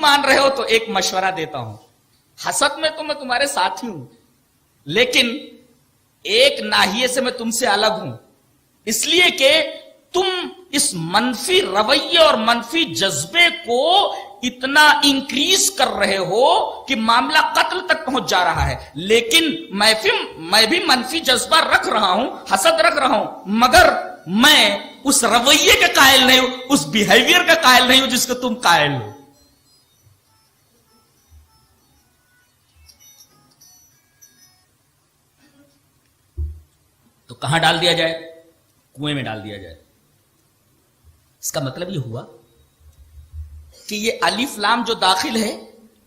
مان رہے ہو تو ایک مشورہ دیتا ہوں. حسد میں تو میں تمہارے ساتھ ہی ہوں, لیکن ایک ناحیے سے میں تم سے الگ ہوں, اس لیے کہ تم اس منفی رویے اور منفی جذبے کو اتنا انکریز کر رہے ہو کہ معاملہ قتل تک پہنچ جا رہا ہے. لیکن میں بھی منفی جذبہ رکھ رہا ہوں, حسد رکھ رہا ہوں, مگر میں اس رویے کا قائل نہیں ہوں, اس بیہیویئر کا قائل نہیں ہوں جس کو تم قائل ہو. تو کہاں ڈال دیا جائے؟ کنویں میں ڈال دیا جائے. اس کا مطلب یہ ہوا کہ یہ الف لام جو داخل ہے,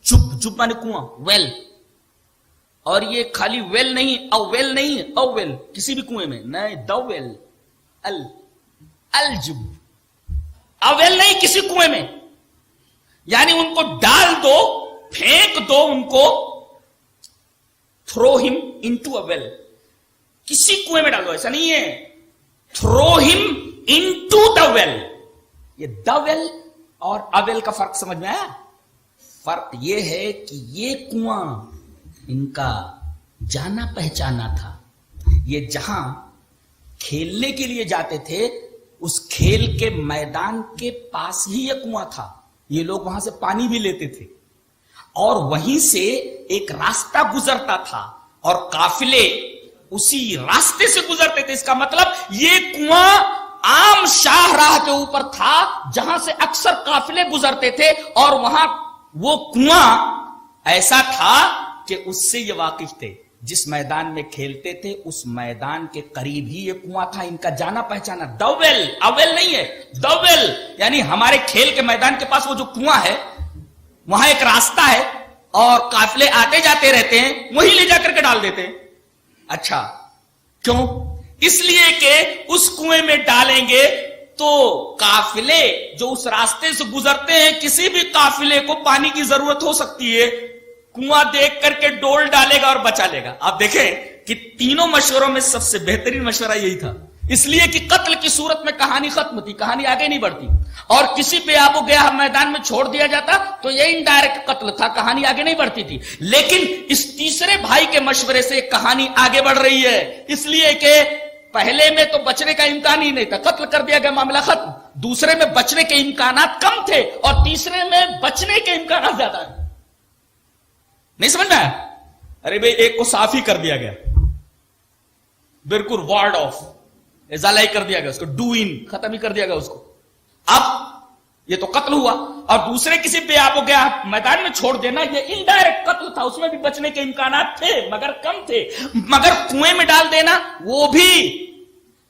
جب مانے کنواں, ویل, اور یہ خالی ویل نہیں, او ویل نہیں, او ویل کسی بھی کنویں میں نہیں, دو ویل, الجب, او ویل نہیں کسی کنویں میں, یعنی ان کو ڈال دو, پھینک دو ان کو, تھرو ہم انٹو اے ویل, کسی کنویں میں ڈال دو, ایسا نہیں ہے, تھرو ہم انٹو دا ویل. یہ دا ویل اور اویل کا فرق سمجھ میں آیا؟ فرق یہ ہے کہ یہ کنواں ان کا جانا پہچانا تھا. یہ جہاں کھیلنے کے لیے جاتے تھے اس کھیل کے میدان کے پاس ہی یہ کنواں تھا. یہ لوگ وہاں سے پانی بھی لیتے تھے اور وہیں سے ایک راستہ گزرتا تھا اور قافلے اسی راستے سے گزرتے تھے. اس کا مطلب یہ کنواں عام شاہ راہ کے اوپر تھا جہاں سے اکثر قافلے گزرتے تھے, اور وہاں وہ کنواں ایسا تھا کہ اس سے یہ واقف تھے. جس میدان میں کھیلتے تھے اس میدان کے قریب ہی یہ کنواں تھا, ان کا جانا پہچانا. دویل, اویل نہیں ہے, دویل یعنی ہمارے کھیل کے میدان کے پاس وہ جو کنواں ہے وہاں ایک راستہ ہے اور قافلے آتے جاتے رہتے ہیں, وہی لے جا کر کے ڈال دیتے ہیں. اچھا کیوں؟ اس لیے کہ اس کنویں میں ڈالیں گے تو قافلے جو اس راستے سے گزرتے ہیں, کسی بھی قافلے کو پانی کی ضرورت ہو سکتی ہے, کنواں دیکھ کر کے ڈول ڈالے گا اور بچا لے گا. آپ دیکھیں کہ تینوں مشوروں میں سب سے بہترین مشورہ یہی تھا, اس لیے کہ قتل کی صورت میں کہانی ختم تھی, کہانی آگے نہیں بڑھتی, اور کسی پہ آب و گیا میدان میں چھوڑ دیا جاتا تو یہ انڈائریکٹ قتل تھا, کہانی آگے نہیں بڑھتی تھی. لیکن اس تیسرے بھائی کے مشورے سے کہانی آگے بڑھ رہی ہے, اس لیے کہ پہلے میں تو بچنے کا امکان ہی نہیں تھا, قتل کر دیا گیا, معاملہ ختم. دوسرے میں بچنے کے امکانات کم تھے اور تیسرے میں بچنے کے امکانات زیادہ ہیں. نہیں سمجھنا ہے؟ ارے بھئی ایک کو صاف ہی کر دیا گیا, بالکل وارڈ آف, ازالہ ہی کر دیا گیا, اس کو ڈو ان ختم ہی کر دیا گیا اس کو. اب یہ تو قتل ہوا, اور دوسرے کسی پہ آپ ہو گیا میدان میں چھوڑ دینا یہ انڈائریکٹ قتل تھا, اس میں بھی بچنے کے امکانات تھے مگر کم تھے. مگر کنویں میں ڈال دینا وہ بھی,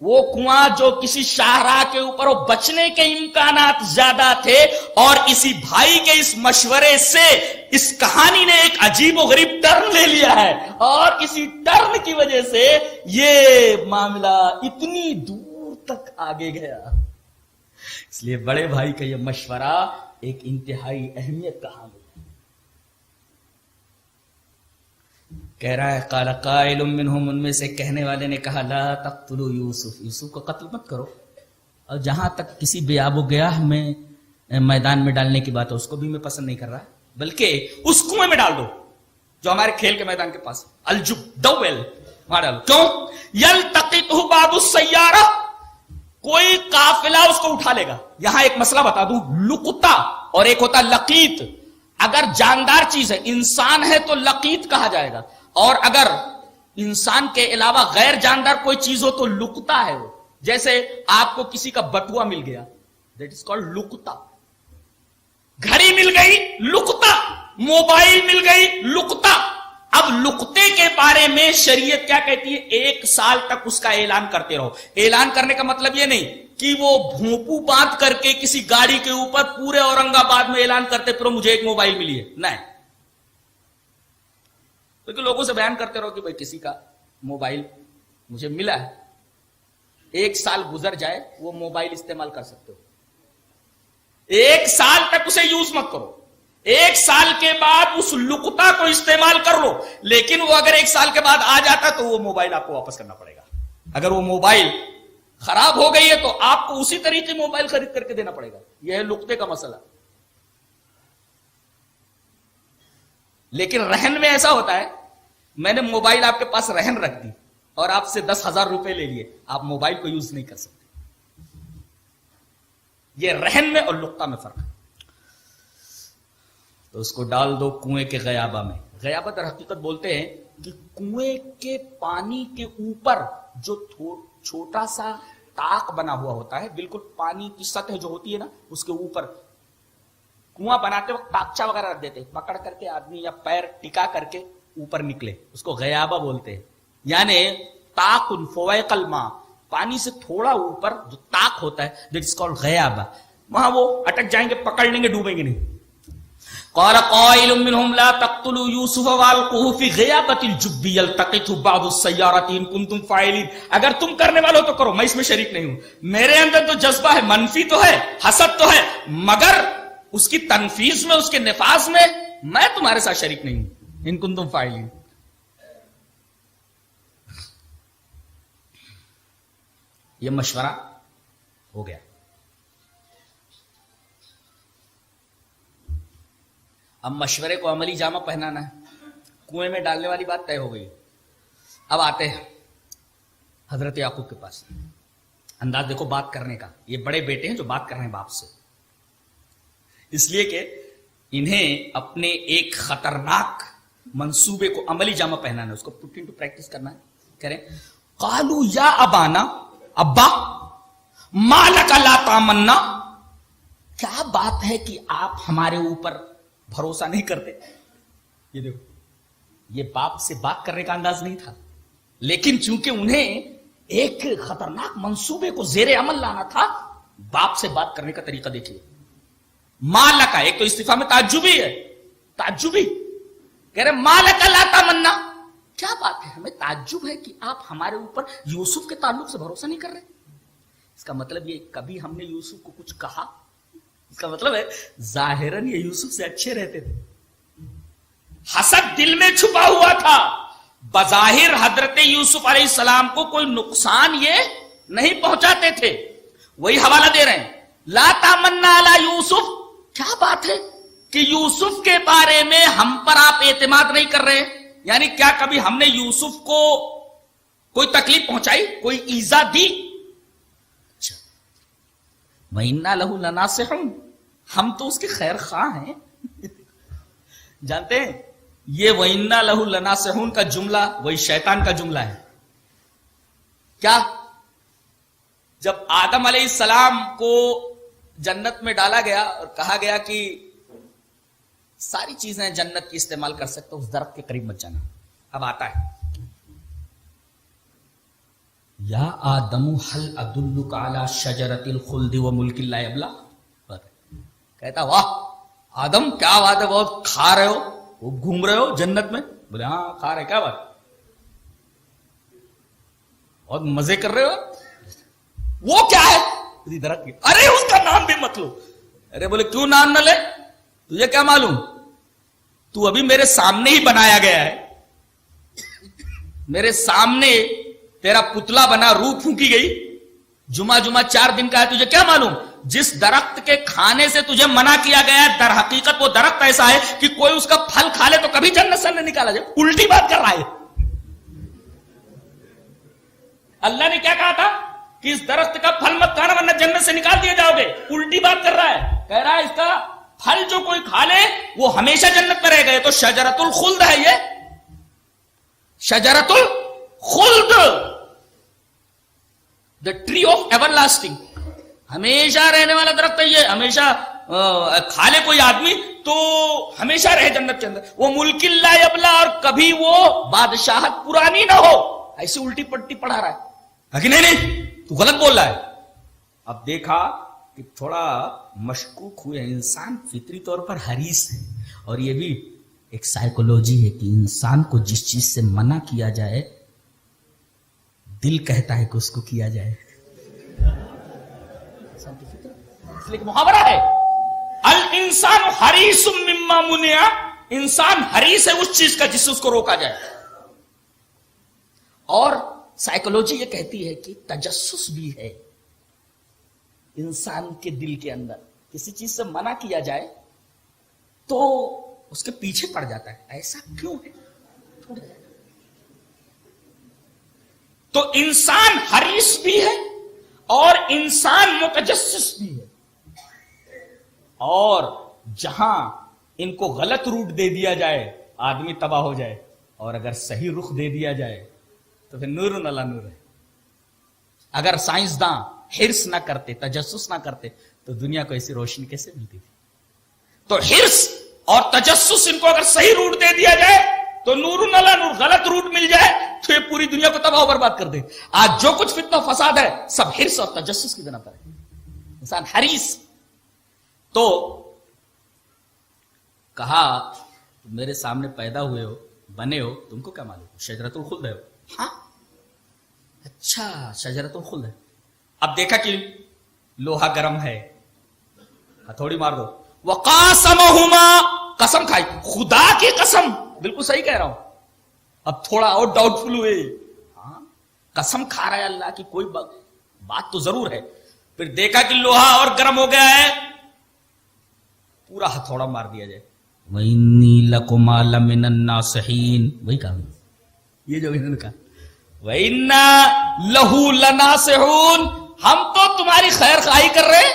وہ کنواں جو کسی شاہراہ کے اوپر ہو, بچنے کے امکانات زیادہ تھے. اور اسی بھائی کے اس مشورے سے اس کہانی نے ایک عجیب و غریب ٹرن لے لیا ہے, اور اسی ٹرن کی وجہ سے یہ معاملہ اتنی دور تک آگے گیا. اس لیے بڑے بھائی کا یہ مشورہ ایک انتہائی اہمیت کا حامل ہے. کہہ رہا ہے قال قائل منہم, ان میں سے کہنے والے نے کہا لا تقتلوا یوسف, یوسف کو قتل مت کرو. اور جہاں تک کسی بے آب و گیاہ میں میدان میں ڈالنے کی بات ہے اس کو بھی میں پسند نہیں کر رہا, بلکہ اس کنویں میں ڈال دو جو ہمارے کھیل کے میدان کے پاس, الجب, دویل, وہاں ڈالو. کیوں؟ یلتقطہ بعض السیارہ, کوئی قافلہ اس کو اٹھا لے گا. یہاں ایک مسئلہ بتا دوں, لقطہ اور ایک ہوتا لقیط. اگر جاندار چیز ہے, انسان ہے تو لقیط کہا جائے گا, اور اگر انسان کے علاوہ غیر جاندار کوئی چیز ہو تو لقطہ ہے وہ. جیسے آپ کو کسی کا بٹوا مل گیا, دیٹ از کالڈ لقطہ. گھڑی مل گئی, لقطہ. موبائل مل گئی, لقطہ. اب لقطے کے بارے میں شریعت کیا کہتی ہے؟ 1 سال تک اس کا اعلان کرتے رہو. اعلان کرنے کا مطلب یہ نہیں کہ وہ بھونپو باندھ کر کے کسی گاڑی کے اوپر پورے اورنگ آباد میں اعلان کرتے پھر مجھے ایک موبائل ملی ہے, نہیں. کیونکہ لوگوں سے بیان کرتے رہو کہ بھائی کسی کا موبائل مجھے ملا ہے, 1 سال گزر جائے وہ موبائل استعمال کر سکتے ہو. 1 سال تک اسے یوز مت کرو, 1 سال کے بعد اس لقطہ کو استعمال کر لو. لیکن وہ اگر 1 سال کے بعد آ جاتا تو وہ موبائل آپ کو واپس کرنا پڑے گا. اگر وہ موبائل خراب ہو گئی ہے تو آپ کو اسی طریقے موبائل خرید کر کے دینا پڑے گا. یہ ہے لقطے کا مسئلہ. لیکن رہن میں ایسا ہوتا ہے، میں نے موبائل آپ کے پاس رہن رکھ دی اور آپ سے 10,000 روپے لے لیے، آپ موبائل کو یوز نہیں کر سکتے. یہ رہن میں اور لقطہ میں فرق ہے. تو اس کو ڈال دو کنویں کے غیابہ میں. غیابہ در حقیقت بولتے ہیں کہ کنویں کے پانی کے اوپر جو چھوٹا سا تاک بنا ہوا ہوتا ہے، بالکل پانی کی سطح جو ہوتی ہے نا اس کے اوپر کنواں بناتے وقت تاکچا وغیرہ رکھ دیتے، پکڑ کر کے آدمی یا پیر ٹکا کر کے اوپر نکلے، اس کو غیابہ بولتے ہیں. یعنی تاک فوق الماء، پانی سے تھوڑا اوپر جو تاک ہوتا ہے، دیٹ از کالڈ غیابہ. وہاں وہ اٹک جائیں گے، پکڑ لیں گے، ڈوبیں گے نہیں. قال قائل منهم لا تقتلوا يوسف والقوه في غيابة الجب يلتقطه بعض السيارات ان كنتم فاعلين. اگر تم کرنے والے ہو تو کرو، میں اس میں شریک نہیں ہوں. میرے اندر تو جذبہ ہے، منفی تو ہے، حسد تو ہے، مگر اس کی تنفیذ میں، اس کے نفاذ میں تمہارے ساتھ شریک نہیں ہوں. ان کنتم فاعلین. یہ مشورہ ہو گیا. اب مشورے کو عملی جامہ پہنانا ہے، کنویں میں ڈالنے والی بات طے ہو گئی. اب آتے ہیں حضرت یعقوب کے پاس. انداز دیکھو بات کرنے کا، یہ بڑے بیٹے ہیں جو بات کر رہے ہیں باپ سے، اس لیے کہ انہیں اپنے ایک خطرناک منصوبے کو عملی جامہ پہنانا ہے، اس کو پٹ انٹو پریکٹس کرنا ہے. کریں. قالوا یا ابانا، ابا ما لک لا تامنا، کیا بات ہے کہ آپ ہمارے اوپر بھروسہ نہیں کرتے. یہ دیکھو، یہ باپ سے بات کرنے کا انداز نہیں تھا، لیکن چونکہ انہیں ایک خطرناک منصوبے کو زیر عمل لانا تھا، باپ سے بات کرنے کا طریقہ دیکھیے. مالکا، ایک تو استفہام میں تعجبی ہے، تعجبی کہہ رہے مالکا لا تمنا، کیا بات ہے، ہمیں تعجب ہے کہ آپ ہمارے اوپر یوسف کے تعلق سے بھروسہ نہیں کر رہے. اس کا مطلب یہ کبھی ہم نے یوسف کو کچھ کہا، اس کا مطلب ہے ظاہراً یہ یوسف سے اچھے رہتے تھے، حسد دل میں چھپا ہوا تھا. بظاہر حضرت یوسف علیہ السلام کو کوئی نقصان یہ نہیں پہنچاتے تھے. وہی حوالہ دے رہے ہیں، لا تامنا علی یوسف، کیا بات ہے کہ یوسف کے بارے میں ہم پر آپ اعتماد نہیں کر رہے. یعنی کیا کبھی ہم نے یوسف کو کوئی تکلیف پہنچائی، کوئی ایذا دی؟ وَإِنَّا لَهُ لَنَاصِحُونَ، ہم تو اس کے خیر خواہ ہیں. جانتے ہیں یہ وَإِنَّا لَهُ لَنَاصِحُونَ کا جملہ وہی شیطان کا جملہ ہے. کیا جب آدم علیہ السلام کو جنت میں ڈالا گیا اور کہا گیا کہ ساری چیزیں جنت کی استعمال کر سکتے، اس درخت کے قریب مت جانا. اب آتا ہے یا آدم هل ادلک علی شجرۃ الخلد وملک لا یبلی. کہتا واہ آدم کیا بات ہے، بہت کھا رہے ہو، وہ گھوم رہے ہو جنت میں. بولے ہاں کھا رہے، کیا بات، بہت مزے کر رہے ہو. وہ کیا ہے درخت کی، ارے اس کا نام بھی مت لو. ارے بولے کیوں نام نہ لے، تجھے کیا معلوم، تو ابھی میرے سامنے ہی بنایا گیا ہے، میرے سامنے تیرا پتلا بنا، روح پھونکی گئی، جمعہ 4 دن کا ہے، تجھے کیا معلوم جس درخت کے کھانے سے تجھے منع کیا گیا ہے در حقیقت وہ درخت ایسا ہے کہ کوئی اس کا پھل کھا لے تو کبھی جنت سے نہ نکالا جائے. الٹی بات کر رہا ہے. اللہ نے کیا کہا تھا کہ اس درخت کا پھل مت کھانا ورنہ جنت سے نکال دیے جاؤ گے. الٹی بات کر رہا ہے، کہہ رہا ہے اس کا پھل جو کوئی کھا لے وہ ہمیشہ جنت میں رہ گئے. تو شجرۃ الخلد ہے یہ، شجرۃ الخلد، the tree of everlasting, ہمیشہ رہنے والا درخت ہے یہ. ہمیشہ کھا لے کوئی آدمی تو ہمیشہ رہے جنت کے اندر. وہ ملک لا یبلا، اور کبھی وہ بادشاہت پرانی نہ ہو. ایسی الٹی پٹی پڑھا رہا ہے کہ نہیں تو غلط بول رہا ہے. اب دیکھا کہ تھوڑا مشکوک ہوئے. انسان فطری طور پر حریص ہے، اور یہ بھی ایک سائیکولوجی ہے کہ انسان کو جس چیز سے منع کیا جائے دل کہتا ہے کہ اس کو کیا جائے. اس لیے محاورہ ہے الانسان حریص مما منع، انسان حریص ہے اس چیز کا جس سے اس کو روکا جائے. اور سائیکولوجی یہ کہتی ہے کہ تجسس بھی ہے انسان کے دل کے اندر. کسی چیز سے منع کیا جائے تو اس کے پیچھے پڑ جاتا ہے. ایسا کیوں ہے؟ تو انسان حریص بھی ہے اور انسان متجسس بھی ہے. اور جہاں ان کو غلط روٹ دے دیا جائے آدمی تباہ ہو جائے، اور اگر صحیح رخ دے دیا جائے تو پھر نور علی نور ہے. اگر سائنسداں حرص نہ کرتے، تجسس نہ کرتے تو دنیا کو ایسی روشنی کیسے ملتی تھی؟ تو حرص اور تجسس ان کو اگر صحیح روٹ دے دیا جائے تو نور علی نور، غلط روٹ مل جائے تو یہ پوری دنیا کو تباہ و برباد کر دے. آج جو کچھ فتنہ و فساد ہے سب حرص اور تجسس کی بنا پر ہے. انسان حریص. تو کہا میرے سامنے پیدا ہوئے ہو، بنے ہو، تم کو کیا معلوم شجرۃ الخلد ہے؟ ہاں اچھا شجرۃ الخلد ہے. اب دیکھا کہ لوہا گرم ہے، ہتھوڑی مار دو. وقاسمہما، قسم کھائی، خدا کی قسم، بالکل صحیح کہہ رہا ہوں. اب تھوڑا اور ڈاؤٹ فل ہوئے. ہاں قسم کھا رہا ہے اللہ کی، کوئی بات تو ضرور ہے. پھر دیکھا کہ لوہا اور گرم ہو گیا ہے، پورا ہتھوڑا مار دیا جائے. وَإِنِّي لَكُمَا لَمِنَ النَّاصِحِينَ، وہی کہا یہ جو انہوں نے کہا وَإِنَّا لَهُ لَنَاصِحُونَ، ہم تو تمہاری خیر خواہی کر رہے،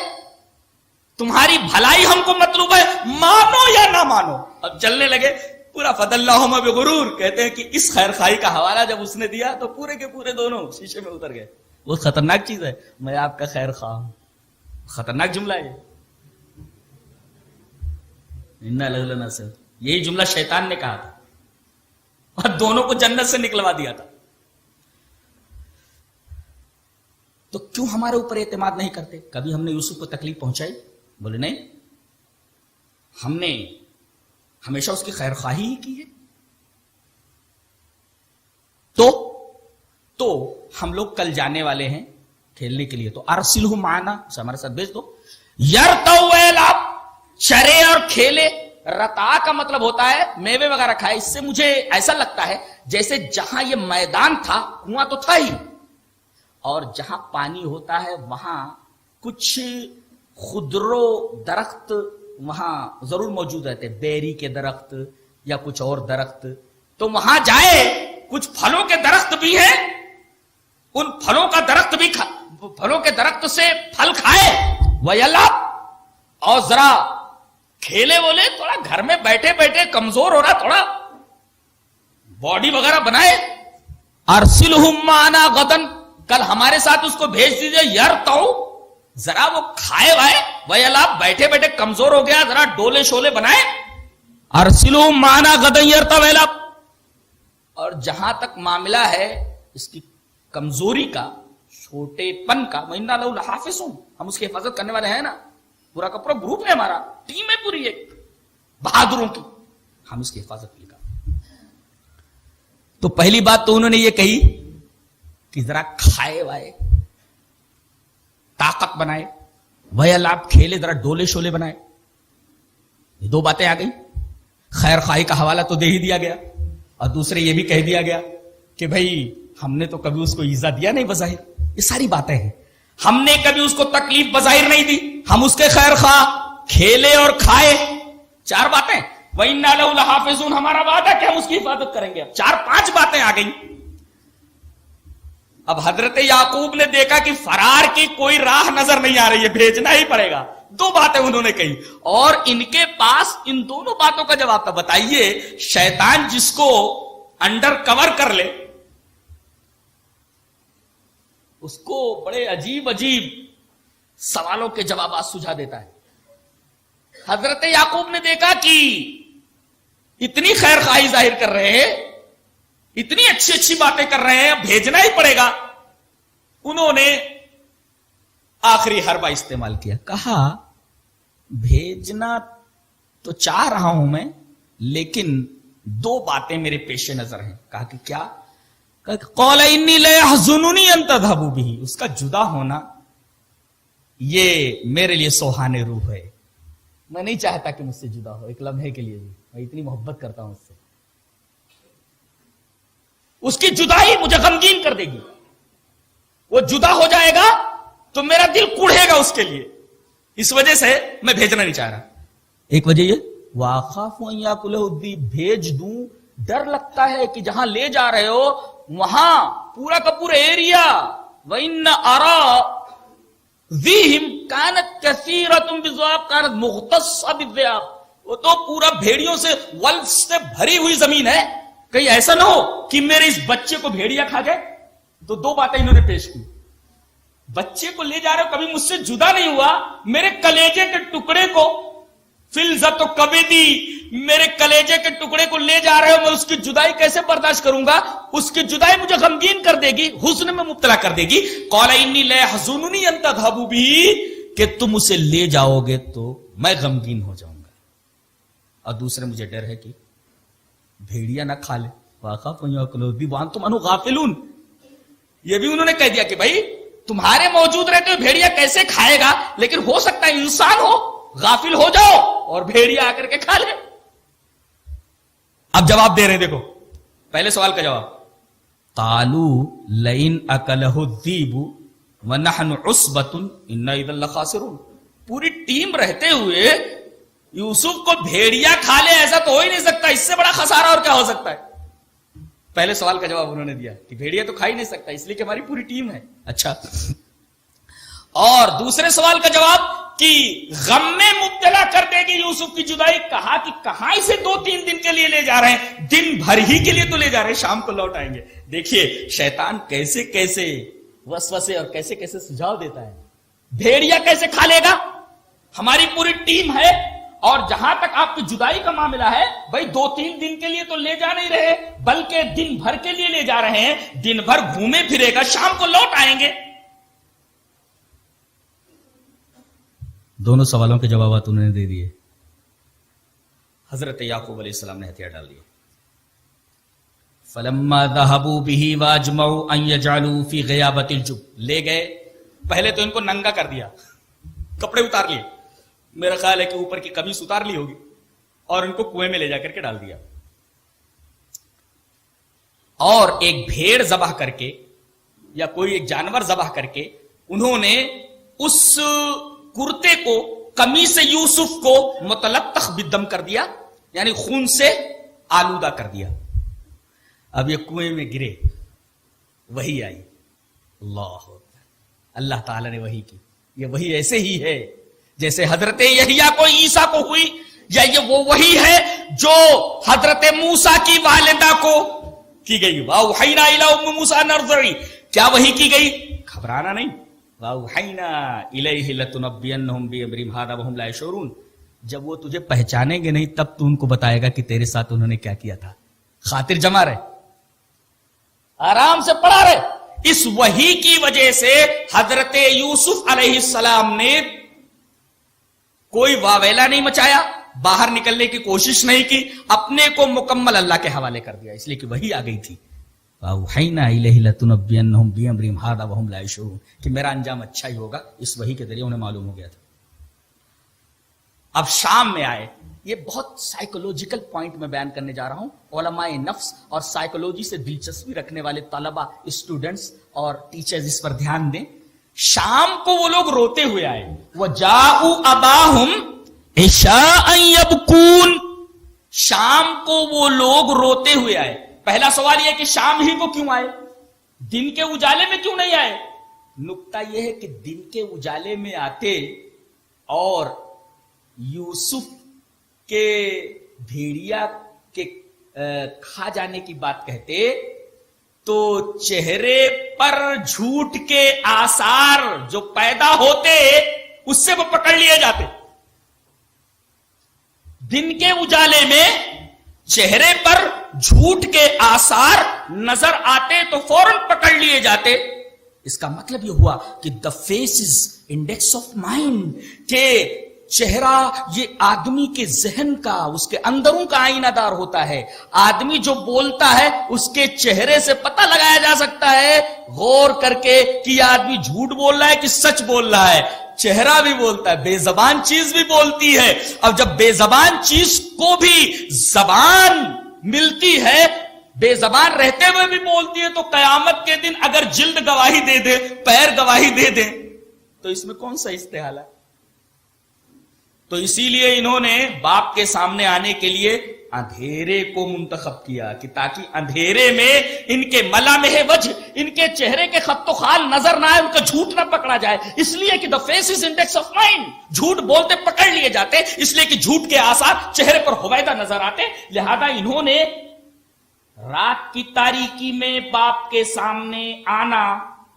تمہاری بھلائی ہم کو مطلوب ہے، مانو یا نہ مانو. اب چلنے لگے پورا فَدَلَّاهُمَا بِغُرُورٍ. کہتے ہیں کہ اس خیر خواہی کا حوالہ جب اس نے دیا تو پورے کے پورے دونوں شیشے میں اتر گئے. وہ خطرناک چیز ہے، میں آپ کا خیر خواہ ہوں. خطرناک جملہ ہے یہی جملہ شیطان نے کہا تھا اور دونوں کو جنت سے نکلوا دیا تھا. تو کیوں ہمارے اوپر اعتماد نہیں کرتے؟ کبھی ہم نے یوسف کو تکلیف پہنچائی؟ بولے نہیں، ہم نے ہمیشہ اس کی خیر خواہی ہی کی ہے. تو ہم لوگ کل جانے والے ہیں کھیلنے کے لیے، تو ارسلہ معنا، اسے ہمارے ساتھ بھیج دو. یرتو ویلعب، چرے اور کھیلے. رتا کا مطلب ہوتا ہے میوے وغیرہ کھائے. اس سے مجھے ایسا لگتا ہے جیسے جہاں یہ میدان تھا کنواں تو تھا ہی، اور جہاں پانی ہوتا ہے وہاں کچھ خضرو درخت وہاں ضرور موجود رہتے، بیری کے درخت یا کچھ اور درخت. تو وہاں جائے، کچھ پھلوں کے درخت بھی ہیں، ان پھلوں کا درخت بھی پھلوں کے درخت سے پھل کھائے. وَيَلَعْبْ، اور ذرا کھیلے. بولے تھوڑا گھر میں بیٹھے بیٹھے کمزور ہو رہا، تھوڑا باڈی وغیرہ بنائے. ارسلہم معنا غدن، کل ہمارے ساتھ اس کو بھیج دیجئے. یرتعو، ذرا وہ کھائے وائے. وَيَلَعْبْ، بیٹھے بیٹھے کمزور ہو گیا، ذرا ڈولے شولے بنائے. ارسلہم معنا غدن یرتعو وَيَلَعْبْ. اور جہاں تک معاملہ ہے اس کی کمزوری کا، چھوٹے پن کا، وَإِنَّا لَهُ لَحَافِظُونَ، ہم اس کی حفاظت کرنے والے ہیں نا. پورا کا پورا گروپ ہے ہمارا، ٹیم ہے پوری ایک بہادروں کی، ہم اس کی حفاظت کے لیے. تو پہلی بات تو انہوں نے یہ کہی کہ ذرا کھائے وائے، طاقت بنائے. وَيَلْعَبْ، کھیلے، ذرا ڈولے شولے بنائے. یہ دو باتیں آ گئی. خیر خواہی کا حوالہ تو دے ہی دیا گیا، اور دوسرے یہ بھی کہہ دیا گیا کہ بھائی ہم نے تو کبھی اس کو ایزا دیا نہیں بظاہر. یہ ساری باتیں ہیں، ہم نے کبھی اس کو تکلیف بظاہر نہیں دی، ہم اس کے خیر خواہ، کھیلے اور کھائے. چار باتیں. وَإِنَّا لَهُ لَحَافِظُونَ، ہمارا وعدہ کہ ہم اس کی حفاظت کریں گے. اب چار پانچ باتیں آ گئی. اب حضرت یعقوب نے دیکھا کہ فرار کی کوئی راہ نظر نہیں آ رہی ہے، بھیجنا ہی پڑے گا. دو باتیں انہوں نے کہی اور ان کے پاس ان دونوں باتوں کا جواب تھا. بتائیے شیطان جس کو انڈر کور کر لے اس کو بڑے عجیب عجیب سوالوں کے جوابات سجھا دیتا ہے. حضرت یعقوب نے دیکھا کہ اتنی خیر خواہی ظاہر کر رہے ہیں، اتنی اچھی اچھی باتیں کر رہے ہیں، بھیجنا ہی پڑے گا. انہوں نے آخری حربہ استعمال کیا، کہا بھیجنا تو چاہ رہا ہوں میں، لیکن دو باتیں میرے پیش نظر ہیں. کہا کہ کیا؟ قال انی لیحزننی ان تذهبوا به، اس کا جدا ہونا یہ میرے لیے سوہانے روح ہے. میں نہیں چاہتا کہ مجھ سے جدا ہو ایک لمحے کے لیے بھی، میں اتنی محبت کرتا ہوں اس سے. اس کی جدائی مجھے غمگین کر دے گی. وہ جدا ہو جائے گا تو میرا دل کوڑھے گا اس کے لیے، اس وجہ سے میں بھیجنا نہیں چاہ رہا. ایک وجہ یہ واخاف ان یاکلہ الذئب، بھیج دوں، ڈر لگتا ہے کہ جہاں لے جا رہے ہو وہاں پورا کا پورا ایریا، وَإِنَّ أَرَاضِيهِمْ كَانَتْ كَثِيرَةٌ بِالذِّئَابِ كَانَتْ مُخْتَصَّةً بِالذِّئَابِ، وہ تو پورا بھیڑیوں سے ولف سے بھری ہوئی زمین ہے، کہیں ایسا نہ ہو کہ میرے اس بچے کو بھیڑیا کھا جائے۔ تو دو باتیں انہوں نے پیش کی، بچے کو لے جا رہے ہو، کبھی مجھ سے جدا نہیں ہوا، میرے کلیجے کے ٹکڑے کو فلزت و کبدی، میرے کلیجے کے ٹکڑے کو لے جا رہے ہو، میں اس کی جدائی کیسے برداشت کروں گا؟ اس کی جدائی مجھے غمگین کر دے گی، حزن میں مبتلا کر دے گی۔ قال انی لا يحزنني ان تذهبوا به، کہ تم اسے لے جاؤ گے تو میں غمگین ہو جاؤں گا، اور دوسرے مجھے ڈر ہے کہ بھیڑیا نہ کھا لے، واخاف ان یاکلہ الذئب وانتم عنہ غافلون۔ یہ بھی انہوں نے کہہ دیا کہ بھائی تمہارے موجود رہتے ہوئے بھیڑیا کیسے کھائے گا، لیکن ہو سکتا ہے انسان ہو، غافل ہو جاؤ اور بھیڑیا آ کر کے کھا لے۔ اب جواب دے رہے ہیں، دیکھو پہلے سوال کا جواب، قالوا لئن اکلہ الذئب ونحن عصبۃ انا اذا لخاسرون، پوری ٹیم رہتے ہوئے یوسف کو بھیڑیا کھا لے، ایسا تو ہو ہی نہیں سکتا، اس سے بڑا خسارہ اور کیا ہو سکتا ہے؟ پہلے سوال کا جواب انہوں نے دیا کہ بھیڑیا تو کھا ہی نہیں سکتا، اس لیے کہ ہماری پوری ٹیم ہے۔ اچھا، اور دوسرے سوال کا جواب کہ غم میں مبتلا کر دے گی یوسف کی جدائی، کہا کہ کہاں اسے 2-3 دن کے لیے لے جا رہے ہیں، دن بھر ہی کے لیے تو لے جا رہے ہیں، شام کو لوٹ آئیں گے۔ دیکھیے شیطان کیسے کیسے وسوسے اور کیسے کیسے سجھاؤ دیتا ہے۔ بھیڑیا کیسے کھا لے گا؟ ہماری پوری ٹیم ہے، اور جہاں تک آپ کی جدائی کا معاملہ ہے، بھائی 2-3 دن کے لیے تو لے جا نہیں رہے، بلکہ دن بھر کے لیے لے جا رہے ہیں، دن بھر گھومے پھرے گا، شام کو لوٹ آئیں گے۔ دونوں سوالوں کے جوابات انہوں نے دے دیے۔ حضرت یعقوب علیہ السلام نے ہتھیار ڈال دیے۔ فلما ذهبوا به واجمعوا ان يجعلوا في غيابة الجب، لے گئے، پہلے تو ان کو ننگا کر دیا، کپڑے اتار لیے، میرا خیال ہے کہ اوپر کی قمیص اتار لی ہوگی، اور ان کو کنویں میں لے جا کر کے ڈال دیا، اور ایک بھیڑ ذبح کر کے یا کوئی ایک جانور ذبح کر کے انہوں نے اس کرتے کو، قمیص یوسف کو متلطخ بالدم کر دیا، یعنی خون سے آلودہ کر دیا۔ اب یہ کنویں میں گرے، وہی آئی، اللہ تعالی نے وہی کی۔ یہ وہی ایسے ہی ہے جیسے حضرت یحییٰ کو عیسیٰ کو ہوئی، یا یہ وہ وہی ہے جو حضرت موسیٰ کی والدہ کو کی گئی۔ وَأَوْحَيْنَا إِلَىٰ أُمِّ مُوسَىٰ أَنْ أَرْضِعِيهِ، کیا وہی کی گئی؟ گھبرانا نہیں، وَأَوْحَيْنَا إِلَيْهِ لَتُنَبِّئَنَّهُمْ بِأَمْرِهِمْ هَٰذَا وَهُمْ لَا يَشْعُرُونَ، جب وہ تجھے پہچانیں گے نہیں تب تو ان کو بتائے گا کہ تیرے ساتھ انہوں نے کیا کیا تھا۔ خاطر جمع رہے، آرام سے پڑھا رہے۔ اس وحی کی وجہ سے حضرت یوسف علیہ السلام نے کوئی واویلا نہیں مچایا، باہر نکلنے کی کوشش نہیں کی، اپنے کو مکمل اللہ کے حوالے کر دیا، اس لیے کہ وہی آ گئی تھی۔ وَأَوْحَيْنَا إِلَيْهِ لَتُنَبِّئَنَّهُمْ بِأَمْرِهِمْ هَٰذَا وَهُمْ لَا يَشْعُرُونَ، کہ میرا انجام اچھا ہی ہوگا، اس وحی کے ذریعے انہیں معلوم ہو گیا تھا۔ اب شام میں آئے، یہ بہت سائیکولوجیکل پوائنٹ میں بیان کرنے جا رہا ہوں، علماء نفس اور سائیکولوجی سے دلچسپی رکھنے والے طلبہ، اسٹوڈنٹس اور ٹیچرز اس پر دھیان دیں۔ شام کو وہ لوگ روتے ہوئے آئے، وَجَاءُوا أَبَاهُمْ عِشَاءً يَبْكُونَ، شام کو وہ لوگ روتے ہوئے آئے۔ پہلا سوال یہ کہ شام ہی کو کیوں آئے، دن کے اجالے میں کیوں نہیں آئے؟ نکتہ یہ ہے کہ دن کے اجالے میں آتے اور یوسف کے بھیڑیا کے کھا جانے کی بات کہتے تو چہرے پر جھوٹ کے آثار جو پیدا ہوتے اس سے وہ پکڑ لیے جاتے۔ دن کے اجالے میں چہرے پر جھوٹ کے آثار نظر آتے تو فوراً پکڑ لیے جاتے۔ اس کا مطلب یہ ہوا کہ the face is index of mind، کہ چہرہ یہ آدمی کے ذہن کا، اس کے اندروں کا آئینہ دار ہوتا ہے۔ آدمی جو بولتا ہے اس کے چہرے سے پتہ لگایا جا سکتا ہے غور کر کے کہ یہ آدمی جھوٹ بول رہا ہے کہ سچ بول رہا ہے۔ چہرہ بھی بولتا ہے، بے زبان چیز بھی بولتی ہے، اب جب بے زبان چیز کو بھی زبان ملتی ہے، بے زبان رہتے ہوئے بھی بولتی ہے، تو قیامت کے دن اگر جلد گواہی دے دے، پیر گواہی دے دے، تو اس میں کون سا استحالہ ہے؟ تو اسی لیے انہوں نے باپ کے سامنے آنے کے لیے اندھیرے کو منتخب کیا کہ تاکہ اندھیرے میں ان کے ملامح وجہ، ان کے چہرے کے خط و خال نظر نہ آئے، ان کا جھوٹ نہ پکڑا جائے، اس لیے کہ the face is index of mind، جھوٹ بولتے پکڑ لیے جاتے، اس لیے کہ جھوٹ کے آثار چہرے پر ہویدا نظر آتے، لہذا انہوں نے رات کی تاریکی میں باپ کے سامنے آنا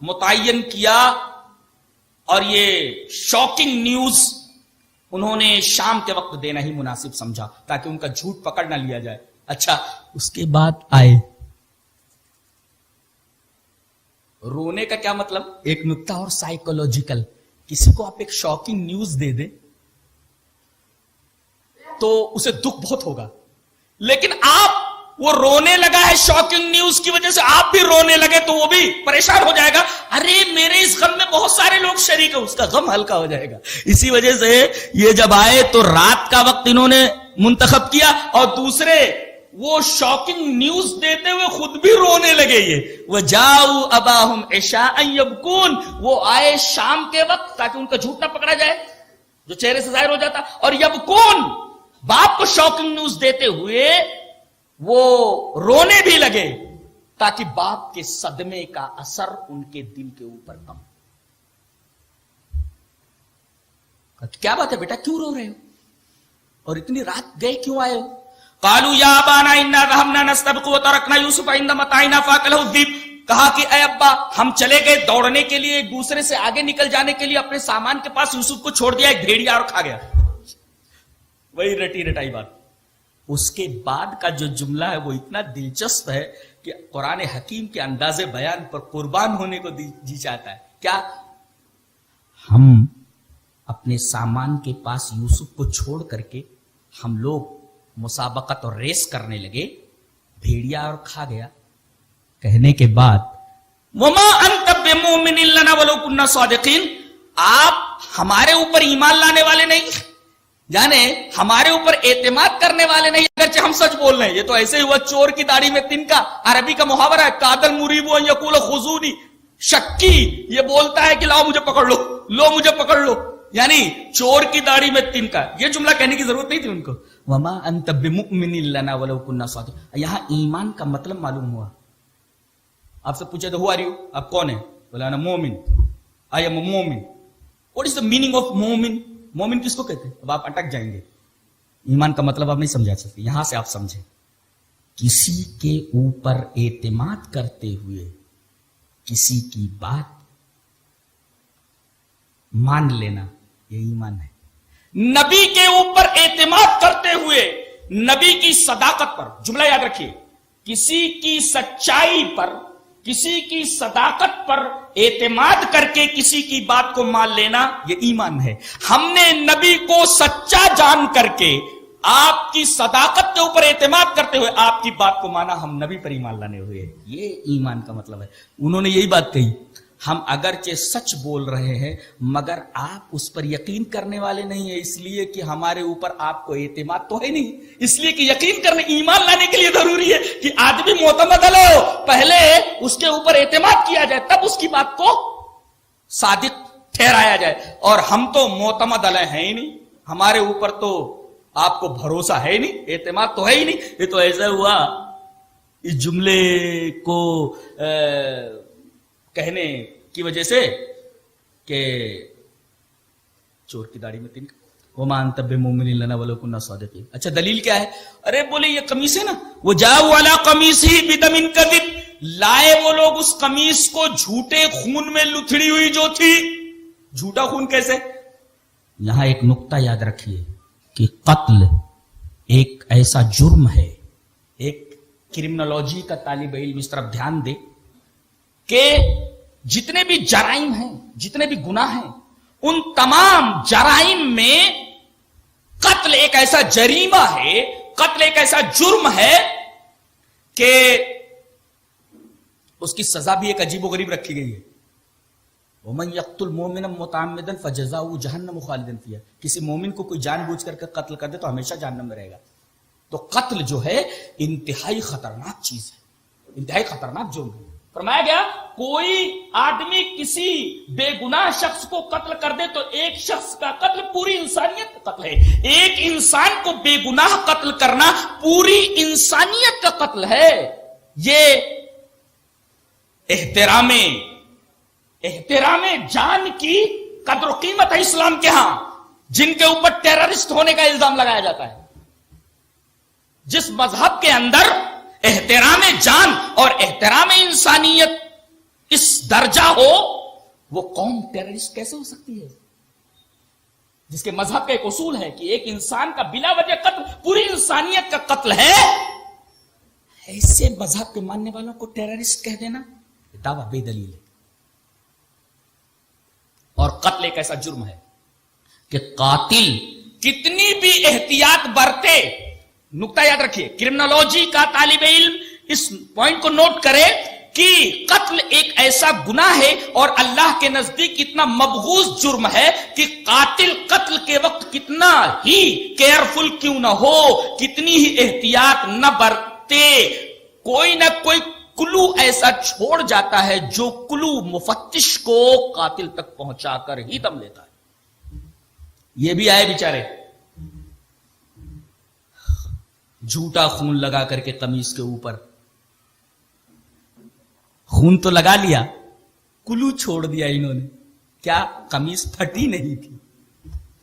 متعین کیا، اور یہ شاکنگ نیوز انہوں نے شام کے وقت دینا ہی مناسب سمجھا تاکہ ان کا جھوٹ پکڑ نہ لیا جائے۔ اچھا، اس کے بعد آئے رونے کا کیا مطلب؟ ایک نکتہ اور سائیکولوجیکل، کسی کو آپ ایک شاکنگ نیوز دے دیں تو اسے دکھ بہت ہوگا، لیکن آپ وہ رونے لگا ہے شاکنگ نیوز کی وجہ سے، آپ بھی رونے لگے تو وہ بھی پریشان ہو جائے گا، ارے میرے اس غم میں بہت سارے لوگ شریک ہیں، اس کا غم ہلکا ہو جائے گا۔ اسی وجہ سے یہ جب آئے تو رات کا وقت انہوں نے منتخب کیا، اور دوسرے وہ شاکنگ نیوز دیتے ہوئے خود بھی رونے لگے۔ یہ وَجَاءُوا أَبَاهُمْ عِشَاءً يَبْكُونَ، وہ آئے شام کے وقت تاکہ ان کا جھوٹ نہ پکڑا جائے جو چہرے سے ظاہر ہو جاتا، اور یبکون، باپ کو شاکنگ نیوز دیتے ہوئے وہ رونے بھی لگے تاکہ باپ کے صدمے کا اثر ان کے دل کے اوپر کم۔ کیا بات ہے بیٹا، کیوں رو رہے ہو اور اتنی رات گئے کیوں آئے ہو؟ قالوا یا ابانا انا ذهبنا نستبق وتركنا يوسف عند متاعنا فاكله الذئب، کہا کہ اے ابا ہم چلے گئے دوڑنے کے لیے، ایک دوسرے سے آگے نکل جانے کے لیے، اپنے سامان کے پاس یوسف کو چھوڑ دیا، ایک بھیڑیا اور کھا گیا۔ وہی رٹی رٹائی بات۔ اس کے بعد کا جو جملہ ہے وہ اتنا دلچسپ ہے کہ قرآن حکیم کے انداز بیان پر قربان ہونے کو جی چاہتا ہے۔ کیا؟ ہم اپنے سامان کے پاس یوسف کو چھوڑ کر کے ہم لوگ مسابقت اور ریس کرنے لگے، بھیڑیا اور کھا گیا۔ کہنے کے بعد وما انت بمؤمن لنا ولو كنا صادقین، آپ ہمارے اوپر ایمان لانے والے نہیں، یعنی ہمارے اوپر اعتماد کرنے والے نہیں، اگرچہ ہم سچ بول رہے ہیں۔ یہ تو ایسے ہی ہوا چور کی داڑھی میں تنکا، عربی کا محاورہ ہے، قاتل مریب ان یقول خذونی، شکی یہ بولتا ہے کہ لاؤ مجھے پکڑ لو، لو مجھے پکڑ لو، یعنی چور کی داڑھی میں تنکا۔ یہ جملہ کہنے کی ضرورت نہیں تھی ان کو۔ وما انت بمؤمن لنا ولو كنا صادقین، یہاں ایمان کا مطلب معلوم ہوا۔ آپ سے پوچھا تو ہو آر یو، آپ کون ہیں؟ بولا انا مومن، آئی ایم اے مومن۔ What is the meaning of مومن؟ مومن کس کو کہتے ہیں؟ اب آپ اٹک جائیں گے، ایمان کا مطلب آپ نہیں سمجھا سکتے، یہاں سے آپ سمجھیں۔ کسی کے اوپر اعتماد کرتے ہوئے کسی کی بات مان لینا، یہ ایمان ہے۔ نبی کے اوپر اعتماد کرتے ہوئے نبی کی صداقت پر، جملہ یاد رکھیے، کسی کی سچائی پر، کسی کی صداقت پر اعتماد کر کے کسی کی بات کو مان لینا، یہ ایمان ہے۔ ہم نے نبی کو سچا جان کر کے آپ کی صداقت کے اوپر اعتماد کرتے ہوئے آپ کی بات کو مانا، ہم نبی پر ایمان لانے ہوئے، یہ ایمان کا مطلب ہے۔ انہوں نے یہی بات کہی، ہم اگرچہ سچ بول رہے ہیں مگر آپ اس پر یقین کرنے والے نہیں ہیں، اس لیے کہ ہمارے اوپر آپ کو اعتماد تو ہے نہیں، اس لیے کہ یقین کرنے، ایمان لانے کے لیے ضروری ہے کہ آدمی معتمد ہو، پہلے اس کے اوپر اعتماد کیا جائے تب اس کی بات کو صادق ٹھہرایا جائے۔ اور ہم تو معتمد علیہ ہیں ہی نہیں، ہمارے اوپر تو آپ کو بھروسہ ہے ہی نہیں، اعتماد تو ہے ہی نہیں۔ یہ تو ایسا ہوا اس جملے کو کہنے کی وجہ سے کہ چور کی داڑھی میں تنکا، وما انت بمؤمن لنا ولو كنا صادقین۔ اچھا دلیل کیا ہے؟ ارے بولے یہ قمیص ہے نا، وجاءوا علی قمیصہ بدم کذب، لائے وہ لوگ اس قمیص کو جھوٹے خون میں لتھڑی ہوئی جو تھی۔ جھوٹا خون کیسے؟ یہاں ایک نقطہ یاد رکھیے کہ قتل ایک ایسا جرم ہے، ایک کرمنالوجی کا طالب علم اس طرف دھیان دے کہ جتنے بھی جرائم ہیں، جتنے بھی گناہ ہیں، ان تمام جرائم میں قتل ایک ایسا جریمہ ہے، قتل ایک ایسا جرم ہے کہ اس کی سزا بھی ایک عجیب و غریب رکھی گئی ہے۔ وَمَن يَقْتُلْ مُؤْمِنًا مُتَعَمِّدًا فَجَزَاؤُهُ جَهَنَّمُ خَالِدًا فِيهَا، کسی مومن کو کوئی جان بوجھ کر قتل کر دے تو ہمیشہ جہنم میں رہے گا۔ تو قتل جو ہے انتہائی خطرناک چیز ہے، انتہائی خطرناک جرم ہے۔ فرمایا گیا کوئی آدمی کسی بے گناہ شخص کو قتل کر دے تو ایک شخص کا قتل پوری انسانیت کا قتل ہے. ایک انسان کو بے گناہ قتل کرنا پوری انسانیت کا قتل ہے. یہ احترام جان کی قدر و قیمت ہے اسلام کے ہاں. جن کے اوپر ٹیررسٹ ہونے کا الزام لگایا جاتا ہے، جس مذہب کے اندر احترام جان اور احترام انسانیت اس درجہ ہو، وہ قوم ٹیررسٹ کیسے ہو سکتی ہے؟ جس کے مذہب کا ایک اصول ہے کہ ایک انسان کا بلا وجہ قتل پوری انسانیت کا قتل ہے، ایسے مذہب کے ماننے والوں کو ٹیررسٹ کہہ دینا دعویٰ بے دلیل ہے. اور قتل ایک ایسا جرم ہے کہ قاتل کتنی بھی احتیاط برتے. نقطہ یاد رکھیے، کرمنالوجی کا طالب علم اس پوائنٹ کو نوٹ کرے کہ قتل ایک ایسا گناہ ہے اور اللہ کے نزدیک اتنا مبغوض جرم ہے کہ قاتل قتل کے وقت کتنا ہی کیئرفل کیوں نہ ہو، کتنی ہی احتیاط نہ برتے، کوئی نہ کوئی کلو ایسا چھوڑ جاتا ہے جو کلو مفتش کو قاتل تک پہنچا کر ہی دم لیتا ہے. یہ بھی آئے بیچارے جھوٹا خون لگا کر کے قمیص کے اوپر، خون تو لگا لیا، کلو چھوڑ دیا انہوں نے. کیا قمیص پھٹی نہیں تھی؟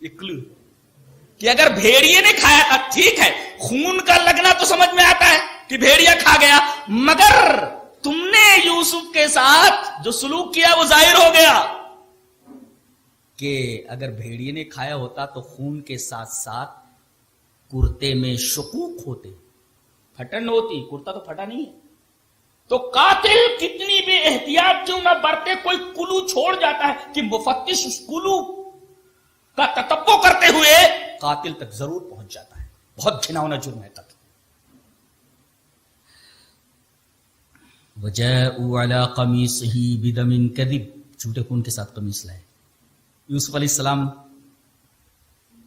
یہ کلو کہ اگر بھیڑیے نے کھایا تھا ٹھیک ہے، خون کا لگنا تو سمجھ میں آتا ہے کہ بھیڑیا کھا گیا، مگر تم نے یوسف کے ساتھ جو سلوک کیا وہ ظاہر ہو گیا کہ اگر بھیڑیے نے کھایا ہوتا تو خون کے ساتھ ساتھ کرتے میں شقوق ہوتے، پھٹن ہوتی. کرتا تو پھٹا نہیں ہے. تو قاتل کتنی بھی احتیاط کیوں نہ برتے، کوئی کلو چھوڑ جاتا ہے کہ مفتش اس کلو کا تتبع کرتے ہوئے قاتل تک ضرور پہنچ جاتا ہے. بہت گھناؤنا جرم ہے قتل. وَجَاءُوا عَلَىٰ قَمِيصِهِ بِدَمٍ كَذِبٍ، جھوٹے خون کے ساتھ قمیص لائے. یوسف علیہ السلام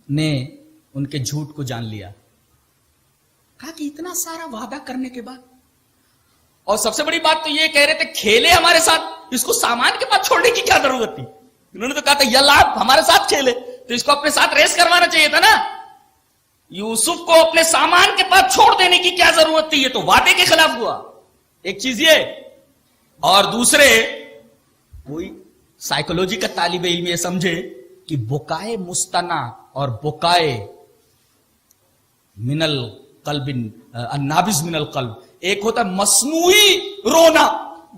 نے ان کے جھوٹ کو جان لیا. کہا کہ اتنا سارا وعدہ کرنے کے بعد، اور سب سے بڑی بات تو یہ کہہ رہے تھے کھیلے ہمارے ساتھ، اس کو سامان کے پاس چھوڑنے کی کیا ضرورت تھی؟ انہوں نے تو کہا تھا یلا ہمارے ساتھ کھیلے، تو اس کو اپنے ساتھ ریس کروانا چاہیے تھا نا. یوسف کو اپنے سامان کے پاس چھوڑ دینے کی کیا ضرورت تھی؟ یہ تو وعدے کے خلاف ہوا. ایک چیز یہ، اور دوسرے کوئی سائیکولوجی کا طالب علم یہ سمجھے کہ بکائے مستنا اور بکائے من القلب النابض من القلب، ایک ہوتا ہے مصنوعی رونا،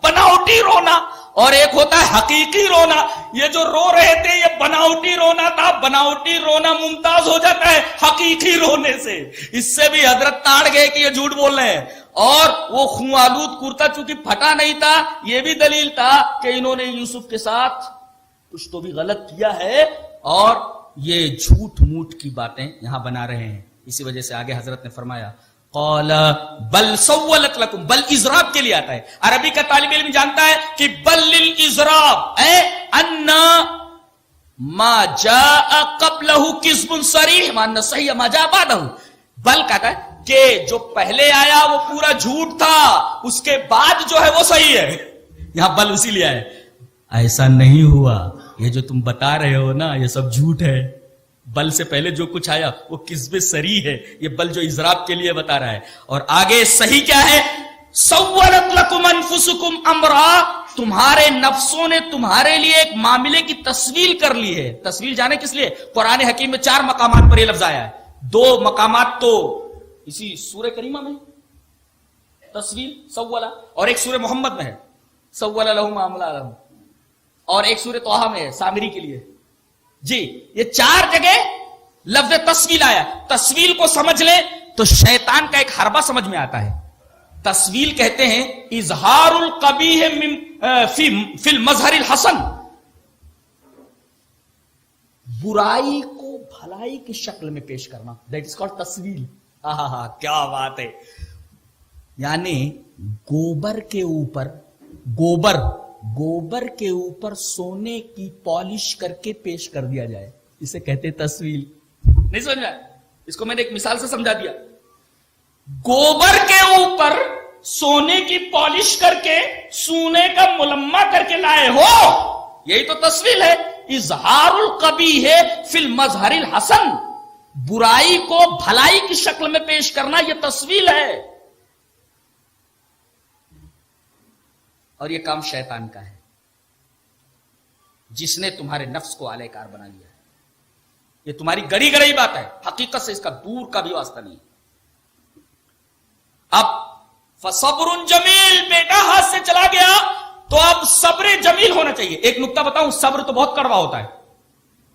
بناوٹی رونا، اور ایک ہوتا ہے حقیقی رونا. یہ جو رو رہے تھے یہ بناوٹی رونا تھا. بناوٹی رونا ممتاز ہو جاتا ہے حقیقی رونے سے. اس سے بھی حضرت تاڑ گئے کہ یہ جھوٹ بول رہے ہیں. اور وہ خون آلود کرتا چونکہ پھٹا نہیں تھا، یہ بھی دلیل تھا کہ انہوں نے یوسف کے ساتھ کچھ تو بھی غلط کیا ہے، اور یہ جھوٹ موٹ کی باتیں یہاں بنا رہے ہیں. اسی وجہ سے آگے حضرت نے فرمایا قال بل سولت لکم، بل اضراب کے لیے آتا ہے. عربی کا طالب علم جانتا ہے کہ بل للاضراب اے ان ما جاء قبلہ کذب صریح ما ان صحیح ما جاء بعدہ. بل کہتا ہے کہ جو پہلے آیا وہ پورا جھوٹ تھا، اس کے بعد جو ہے وہ صحیح ہے. یہاں بل اسی لیے ہے. ایسا نہیں ہوا، یہ جو تم بتا رہے ہو نا یہ سب جھوٹ ہے. بل سے پہلے جو کچھ آیا وہ کذب صریح ہے. یہ بل جو اضراب کے لیے بتا رہا ہے. اور آگے صحیح کیا ہے؟ سولت لکم انفسکم امرا، تمہارے نفسوں نے تمہارے لیے ایک معاملے کی تصویل کر لی ہے. تصویل جانے کس لیے؟ قرآن حکیم میں 4 مقامات پر یہ لفظ آیا ہے. 2 مقامات تو اسی سورہ کریمہ میں تصویل سولا، اور ایک سورہ محمد میں ہے سولا لہم املا لہم، اور ایک سورہ طٰہٰ میں ہے سامری کے لیے. جی یہ 4 جگہ لفظ تصویل آیا. تصویل کو سمجھ لیں تو شیطان کا ایک حربہ سمجھ میں آتا ہے. تصویل کہتے ہیں اظہار القبیح فی المظہر الحسن، برائی کو بھلائی کی شکل میں پیش کرنا. دیٹ از کالڈ تصویل. کیا بات ہے. یعنی گوبر کے اوپر سونے کی پالش کر کے پیش کر دیا جائے، اسے کہتے تصویل. نہیں سمجھا؟ اس کو میں نے ایک مثال سے سمجھا دیا. گوبر کے اوپر سونے کی پالش کر کے سونے کا ملمہ کر کے لائے ہو. یہی تو تصویر ہے. اظہار القبیح فی المظہر الحسن، برائی کو بھلائی کی شکل میں پیش کرنا یہ تصویر ہے. اور یہ کام شیطان کا ہے جس نے تمہارے نفس کو آلہ کار بنا لیا ہے. یہ تمہاری گڑی گڑی بات ہے، حقیقت سے اس کا دور کا بھی واسطہ نہیں. اب فصبر جمیل، بیٹا ہاتھ سے چلا گیا تو اب صبر جمیل ہونا چاہیے. ایک نکتہ بتاؤں، صبر تو بہت کڑوا ہوتا ہے.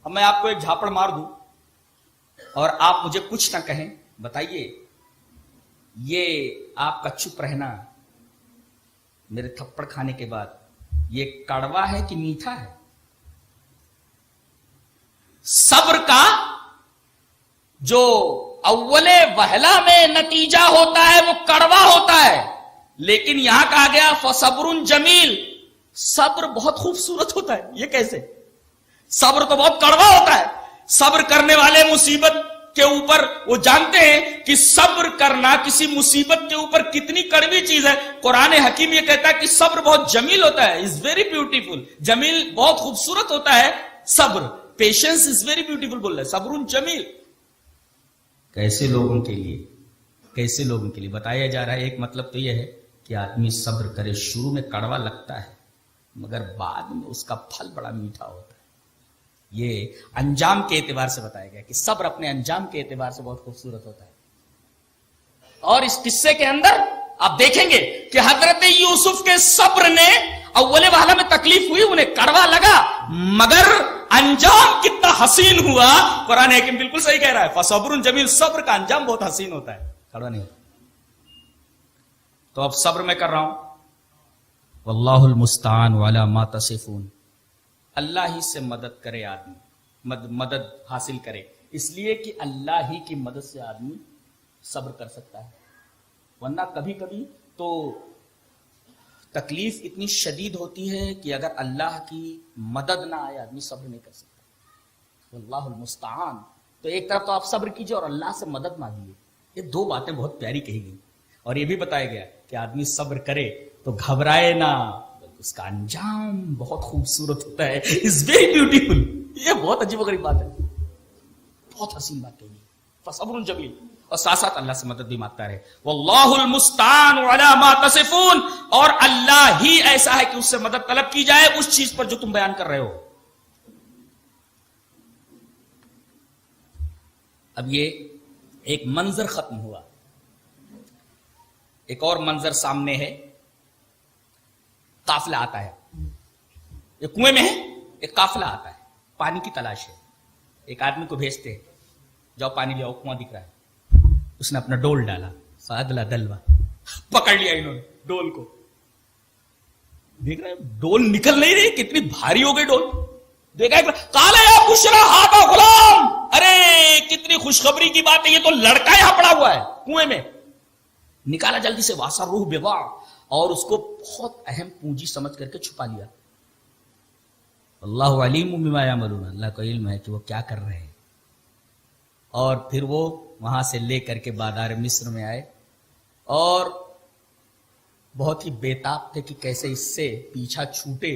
اب میں آپ کو ایک جھاپڑ مار دوں اور آپ مجھے کچھ نہ کہیں، بتائیے یہ آپ کا چپ رہنا میرے تھپڑ کھانے کے بعد یہ کڑوا ہے کہ میٹھا ہے؟ صبر کا جو اول وہلا میں نتیجہ ہوتا ہے وہ کڑوا ہوتا ہے، لیکن یہاں کہا گیا فصبر جمیل، صبر بہت خوبصورت ہوتا ہے. یہ کیسے؟ صبر تو بہت کڑوا ہوتا ہے. صبر کرنے والے مصیبت کے اوپر وہ جانتے ہیں کہ صبر کرنا کسی مصیبت کے اوپر کتنی کڑوی چیز ہے. قرآن حکیم یہ کہتا ہے کہ صبر بہت جمیل ہوتا ہے. Is very beautiful. جمیل بہت خوبصورت ہوتا ہے صبر. پیشنس از ویری بیوٹیفل بول رہا ہے. صبر جمیل کیسے لوگوں کے لیے، کیسے لوگوں کے لیے بتایا جا رہا ہے. ایک مطلب تو یہ ہے کہ آدمی صبر کرے، شروع میں کڑوا لگتا ہے مگر بعد میں اس کا پھل بڑا میٹھا ہوتا ہے. یہ انجام کے اعتبار سے بتایا گیا کہ صبر اپنے انجام کے اعتبار سے بہت خوبصورت ہوتا ہے. اور اس قصے کے اندر آپ دیکھیں گے کہ حضرت یوسف کے صبر نے اول وہلا میں تکلیف ہوئی، انہیں کڑوا لگا، مگر انجام کتنا حسین ہوا. قرآن حکیم بالکل صحیح کہہ رہا ہے، فصبر جمیل، صبر کا انجام بہت حسین ہوتا ہے، کڑوا نہیں ہوتا. تو اب صبر میں کر رہا ہوں. واللہ المستعان علی ما تصفون. اللہ ہی سے مدد کرے آدمی، مدد حاصل کرے، اس لیے کہ اللہ ہی کی مدد سے آدمی صبر کر سکتا ہے. ورنہ کبھی کبھی تو تکلیف اتنی شدید ہوتی ہے کہ اگر اللہ کی مدد نہ آئے آدمی صبر نہیں کر سکتا. واللہ المستعان. تو ایک طرف تو آپ صبر کیجئے اور اللہ سے مدد مانگیے. یہ دو باتیں بہت پیاری کہی گئی. اور یہ بھی بتایا گیا کہ آدمی صبر کرے تو گھبرائے نہ، اس کا انجام بہت خوبصورت ہوتا ہے. It's very beautiful. یہ بہت عجیب و غریب بات ہے، بہت حسین بات ہے. فصبر جمیل. اور ساتھ ساتھ اللہ سے مدد بھی مانگتا رہے. واللہ المستعان علی ما تصفون. اور اللہ ہی ایسا ہے کہ اس سے مدد طلب کی جائے اس چیز پر جو تم بیان کر رہے ہو. اب یہ ایک منظر ختم ہوا، ایک اور منظر سامنے ہے. قافلہ آتا ہے، ایک کنویں میں ہے، ایک قافلہ آتا ہے، پانی کی تلاش ہے. ایک آدمی کو بھیجتے ہیں، جاؤ پانی لے آؤ، کنواں دکھ رہا ہے. اس نے اپنا ڈول ڈالا، فادلا دلوا، پکڑ لیا انہوں نے ڈول کو. دیکھ رہے ڈول نکل نہیں رہی، کتنی بھاری ہو گئی ڈول. دیکھا کالا یا بشرا ہاتھا غلام، ارے کتنی خوشخبری کی بات ہے، یہ تو لڑکا یہاں پڑا ہوا ہے کنویں میں. نکالا جلدی سے، واسا روح بیوا، اور اس کو بہت اہم پونجی سمجھ کر کے چھپا لیا. اللہ علیم بما یعملون. اللہ کو علم ہے کہ وہ کیا کر رہے ہیں. اور پھر وہ وہاں سے لے کر کے بادار مصر میں آئے اور بہت ہی بےتاب تھے کہ کیسے اس سے پیچھا چھوٹے،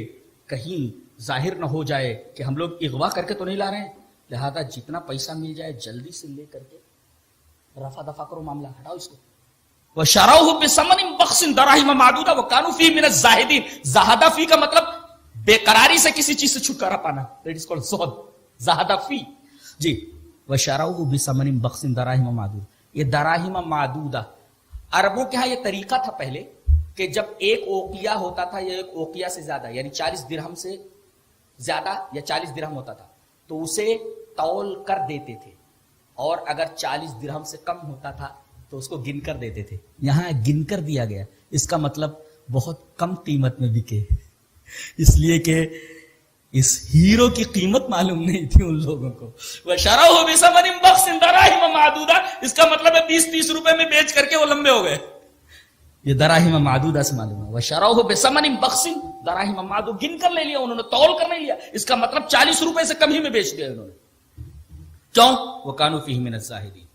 کہیں ظاہر نہ ہو جائے کہ ہم لوگ اغوا کر کے تو نہیں لا رہے ہیں، لہذا جتنا پیسہ مل جائے جلدی سے لے کر کے رفع دفع کرو، معاملہ ہٹاؤ اس کو. وَشَرَوْهُ بِثَمَنٍ بَخْسٍ دَرَاهِمَ مَعْدُودَةٍ وَكَانُوا فِيهِ مِنَ الزَّاهِدِينَ. زہدہ فی کا مطلب بے قراری سے کسی چیز سے چھٹکارا پانا. That is called زہد، زہدہ فی. جی وَشَرَوْهُ بِثَمَنٍ بَخْسٍ دَرَاهِمَ مَعْدُودَةٍ. یہ دراہم معدودہ عربوں کے ہاں یہ طریقہ تھا پہلے کہ جب ایک اوقیہ ہوتا تھا یا ایک اوقیہ سے زیادہ، یعنی 40 درہم سے زیادہ یا 40 درہم ہوتا تھا تو اسے تول کر دیتے تھے، اور اگر 40 درہم سے کم ہوتا تھا تو اس کو گن کر دیتے تھے. یہاں گن کر دیا گیا، اس کا مطلب بہت کم قیمت میں بکے، اس لیے کہ اس ہیرو کی قیمت معلوم نہیں تھی ان لوگوں کو. وَشَرَوْهُ بِثَمَنٍ بَخْسٍ دَرَاهِمَ مَعْدُودَةٍ. اس کا مطلب ہے 20-30 روپے میں بیچ کر کے وہ لمبے ہو گئے. یہ دراہم معدودہ سے معلوم ہے. وَشَرَوْهُ بِثَمَنٍ بَخْسٍ دَرَاهِمَ مَعْدُودَةٍ. گن کر لے لیا انہوں نے، تول کر نہیں لیا. اس کا مطلب 40 روپے سے کم ہی میں بیچ دیا انہوں نے. کیوں؟ وَكَانُوا فِيهِ مِنَ الزَّاهِدِينَ.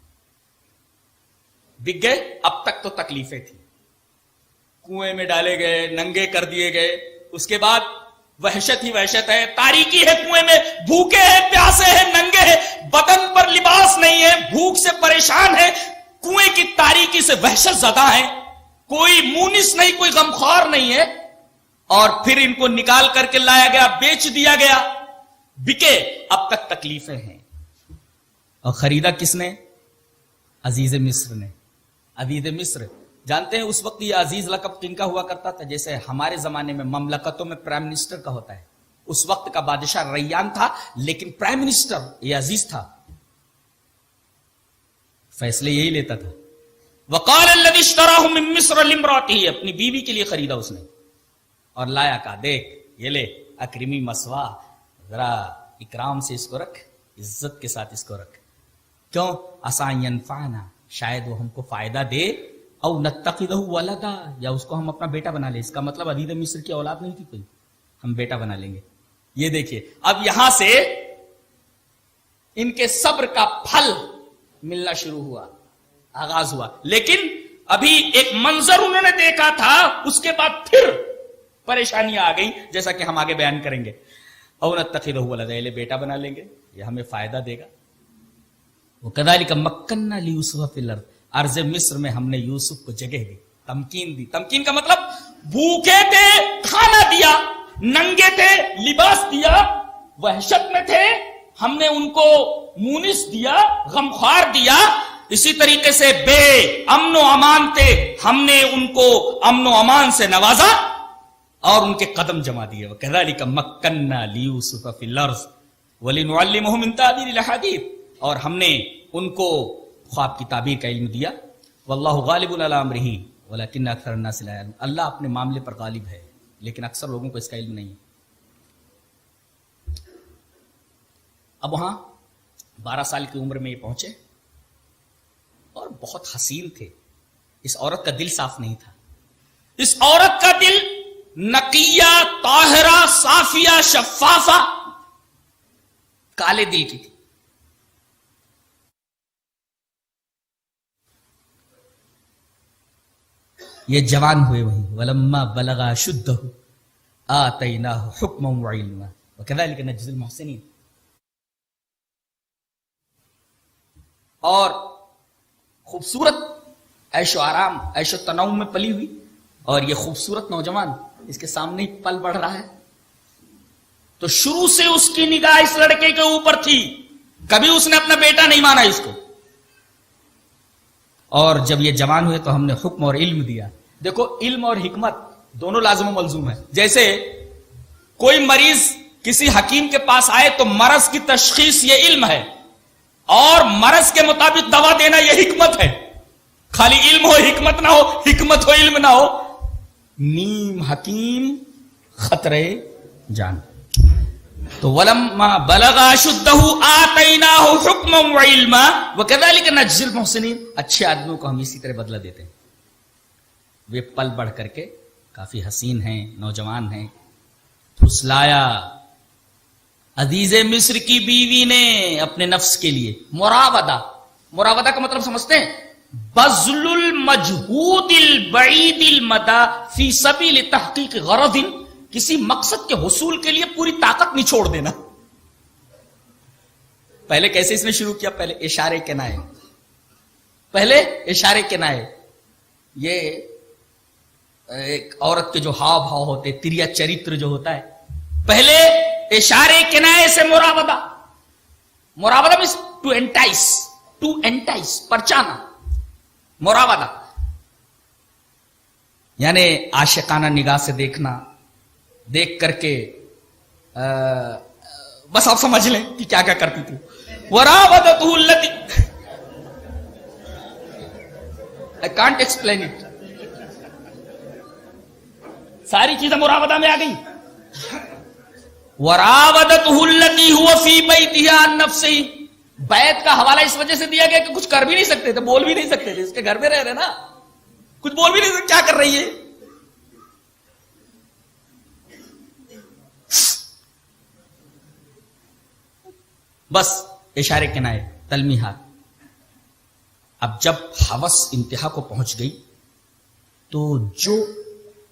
بک گئے. اب تک تو تکلیفیں تھیں، کنویں میں ڈالے گئے، ننگے کر دیے گئے. اس کے بعد وحشت ہی وحشت ہے، تاریکی ہے کنویں میں، بھوکے ہیں، پیاسے ہیں، ننگے ہیں، بدن پر لباس نہیں ہے، بھوک سے پریشان ہے، کنویں کی تاریکی سے وحشت زدہ ہے، کوئی مونس نہیں، کوئی غمخوار نہیں ہے. اور پھر ان کو نکال کر کے لایا گیا، بیچ دیا گیا، بکے. اب تک تکلیفیں ہیں. اور خریدا کس نے؟ عزیز مصر نے. عزیز مصر جانتے ہیں اس وقت یہ عزیز لقب کن کا ہوا کرتا تھا؟ جیسے ہمارے زمانے میں مملکتوں میں پرائم منسٹر کا ہوتا ہے، اس وقت کا بادشاہ ریان تھا، لیکن پرائم منسٹر یہ عزیز تھا، فیصلے یہی لیتا تھا. وقال الذي اشتراه من مصر لامراته، اپنی بیوی کے لیے خریدا اس نے اور لایا. کہا دیکھ یہ لے اکرمی مسوا، ذرا اکرام سے اس کو رکھ، عزت کے ساتھ اس کو رکھ. کیوں؟ عسى ان ينفعنا، شاید وہ ہم کو فائدہ دے، او نتخذہ ولدا، یا اس کو ہم اپنا بیٹا بنا لیں. اس کا مطلب عزیز مصر کی اولاد نہیں تھی کوئی، ہم بیٹا بنا لیں گے. یہ دیکھیے اب یہاں سے ان کے صبر کا پھل ملنا شروع ہوا، آغاز ہوا. لیکن ابھی ایک منظر انہوں نے دیکھا تھا، اس کے بعد پھر پریشانیاں آ گئیں، جیسا کہ ہم آگے بیان کریں گے. او نتخذہ ولدا، یہ بیٹا بنا لیں گے، یہ ہمیں فائدہ دے گا. وَكَذَلِكَ مَكَّنَّا لِيُوسُفَ فِي الْأَرْضِ، ارض مصر میں ہم نے یوسف کو جگہ دی، تمکین دی. تمکین کا مطلب بھوکے تھے کھانا دیا، ننگے تھے لباس دیا، وحشت میں تھے ہم نے ان کو مونس دیا، غمخوار دیا. اسی طریقے سے بے امن و امان تھے، ہم نے ان کو امن و امان سے نوازا اور ان کے قدم جما دیے. وَكَذَلِكَ مَكَّنَّا لِيُوسُفَ فِي الْأَرْضِ وَلِنُعَلِّمَهُ مِن تَأْوِيلِ الْأَحَادِيثِ، اور ہم نے ان کو خواب کی تعبیر کا علم دیا. واللہ غالب علی امرہ ولکن اکثر الناس لا یعلمون، اللہ اپنے معاملے پر غالب ہے لیکن اکثر لوگوں کو اس کا علم نہیں ہے. اب وہاں 12 سال کی عمر میں یہ پہنچے اور بہت حسین تھے. اس عورت کا دل صاف نہیں تھا. اس عورت کا دل نقیہ، طاہرہ، صافیہ، شفافہ، کالے دل کی تھی. یہ جوان ہوئے وہیں. ولما بلغ اشدہ آتیناہ حکما وعلما وکذلک نجزی المحسنین. اور خوبصورت عیش و آرام، عیش و تنعم میں پلی ہوئی، اور یہ خوبصورت نوجوان اس کے سامنے ہی پل بڑھ رہا ہے. تو شروع سے اس کی نگاہ اس لڑکے کے اوپر تھی، کبھی اس نے اپنا بیٹا نہیں مانا اس کو. اور جب یہ جوان ہوئے تو ہم نے حکم اور علم دیا. دیکھو علم اور حکمت دونوں لازم و ملزوم ہے. جیسے کوئی مریض کسی حکیم کے پاس آئے تو مرض کی تشخیص یہ علم ہے، اور مرض کے مطابق دوا دینا یہ حکمت ہے. خالی علم ہو حکمت نہ ہو، حکمت ہو علم نہ ہو، نیم حکیم خطرے جان. تو ولما بلغ اشدہ آتیناہ حکما وعلما وکذلک نجزی المحسنین. اچھے آدمیوں کو ہم اسی طرح بدلہ دیتے ہیں. وہ پل بڑھ کر کے کافی حسین ہیں، نوجوان ہیں. پھسلایا عزیز مصر کی بیوی نے اپنے نفس کے لیے مراودہ. مراودہ کا مطلب سمجھتے ہیں؟ بذل المجہود البعید المدى فی سبیل تحقیق غرض، کسی مقصد کے حصول کے لیے پوری طاقت نچوڑ دینا. پہلے کیسے اس نے شروع کیا؟ پہلے اشارے کنائے، پہلے اشارے کنائے. یہ ایک عورت کے جو ہاؤ بھاؤ ہوتے، تریا چریتر جو ہوتا ہے، پہلے اشارے کنائے سے مراودہ. مراودہ means to entice، پرچانا. مراودہ یعنی عاشقانہ نگاہ سے دیکھنا، دیکھ کر کے بس آپ سمجھ لیں کہ کیا کیا کرتی تھی. وراودته التي I can't explain it. ساری چیزیں مراودہ میں آ گئی. وراودته التي هو في بيتها عن نفسه، بیت کا حوالہ اس وجہ سے دیا گیا کہ کچھ کر بھی نہیں سکتے تھے، بول بھی نہیں سکتے تھے. اس کے گھر میں رہ رہے نا، کچھ بول بھی نہیں سکتے، کیا کر رہی ہے. بس اشارے کنائے، تلمیحات. اب جب ہوس انتہا کو پہنچ گئی تو جو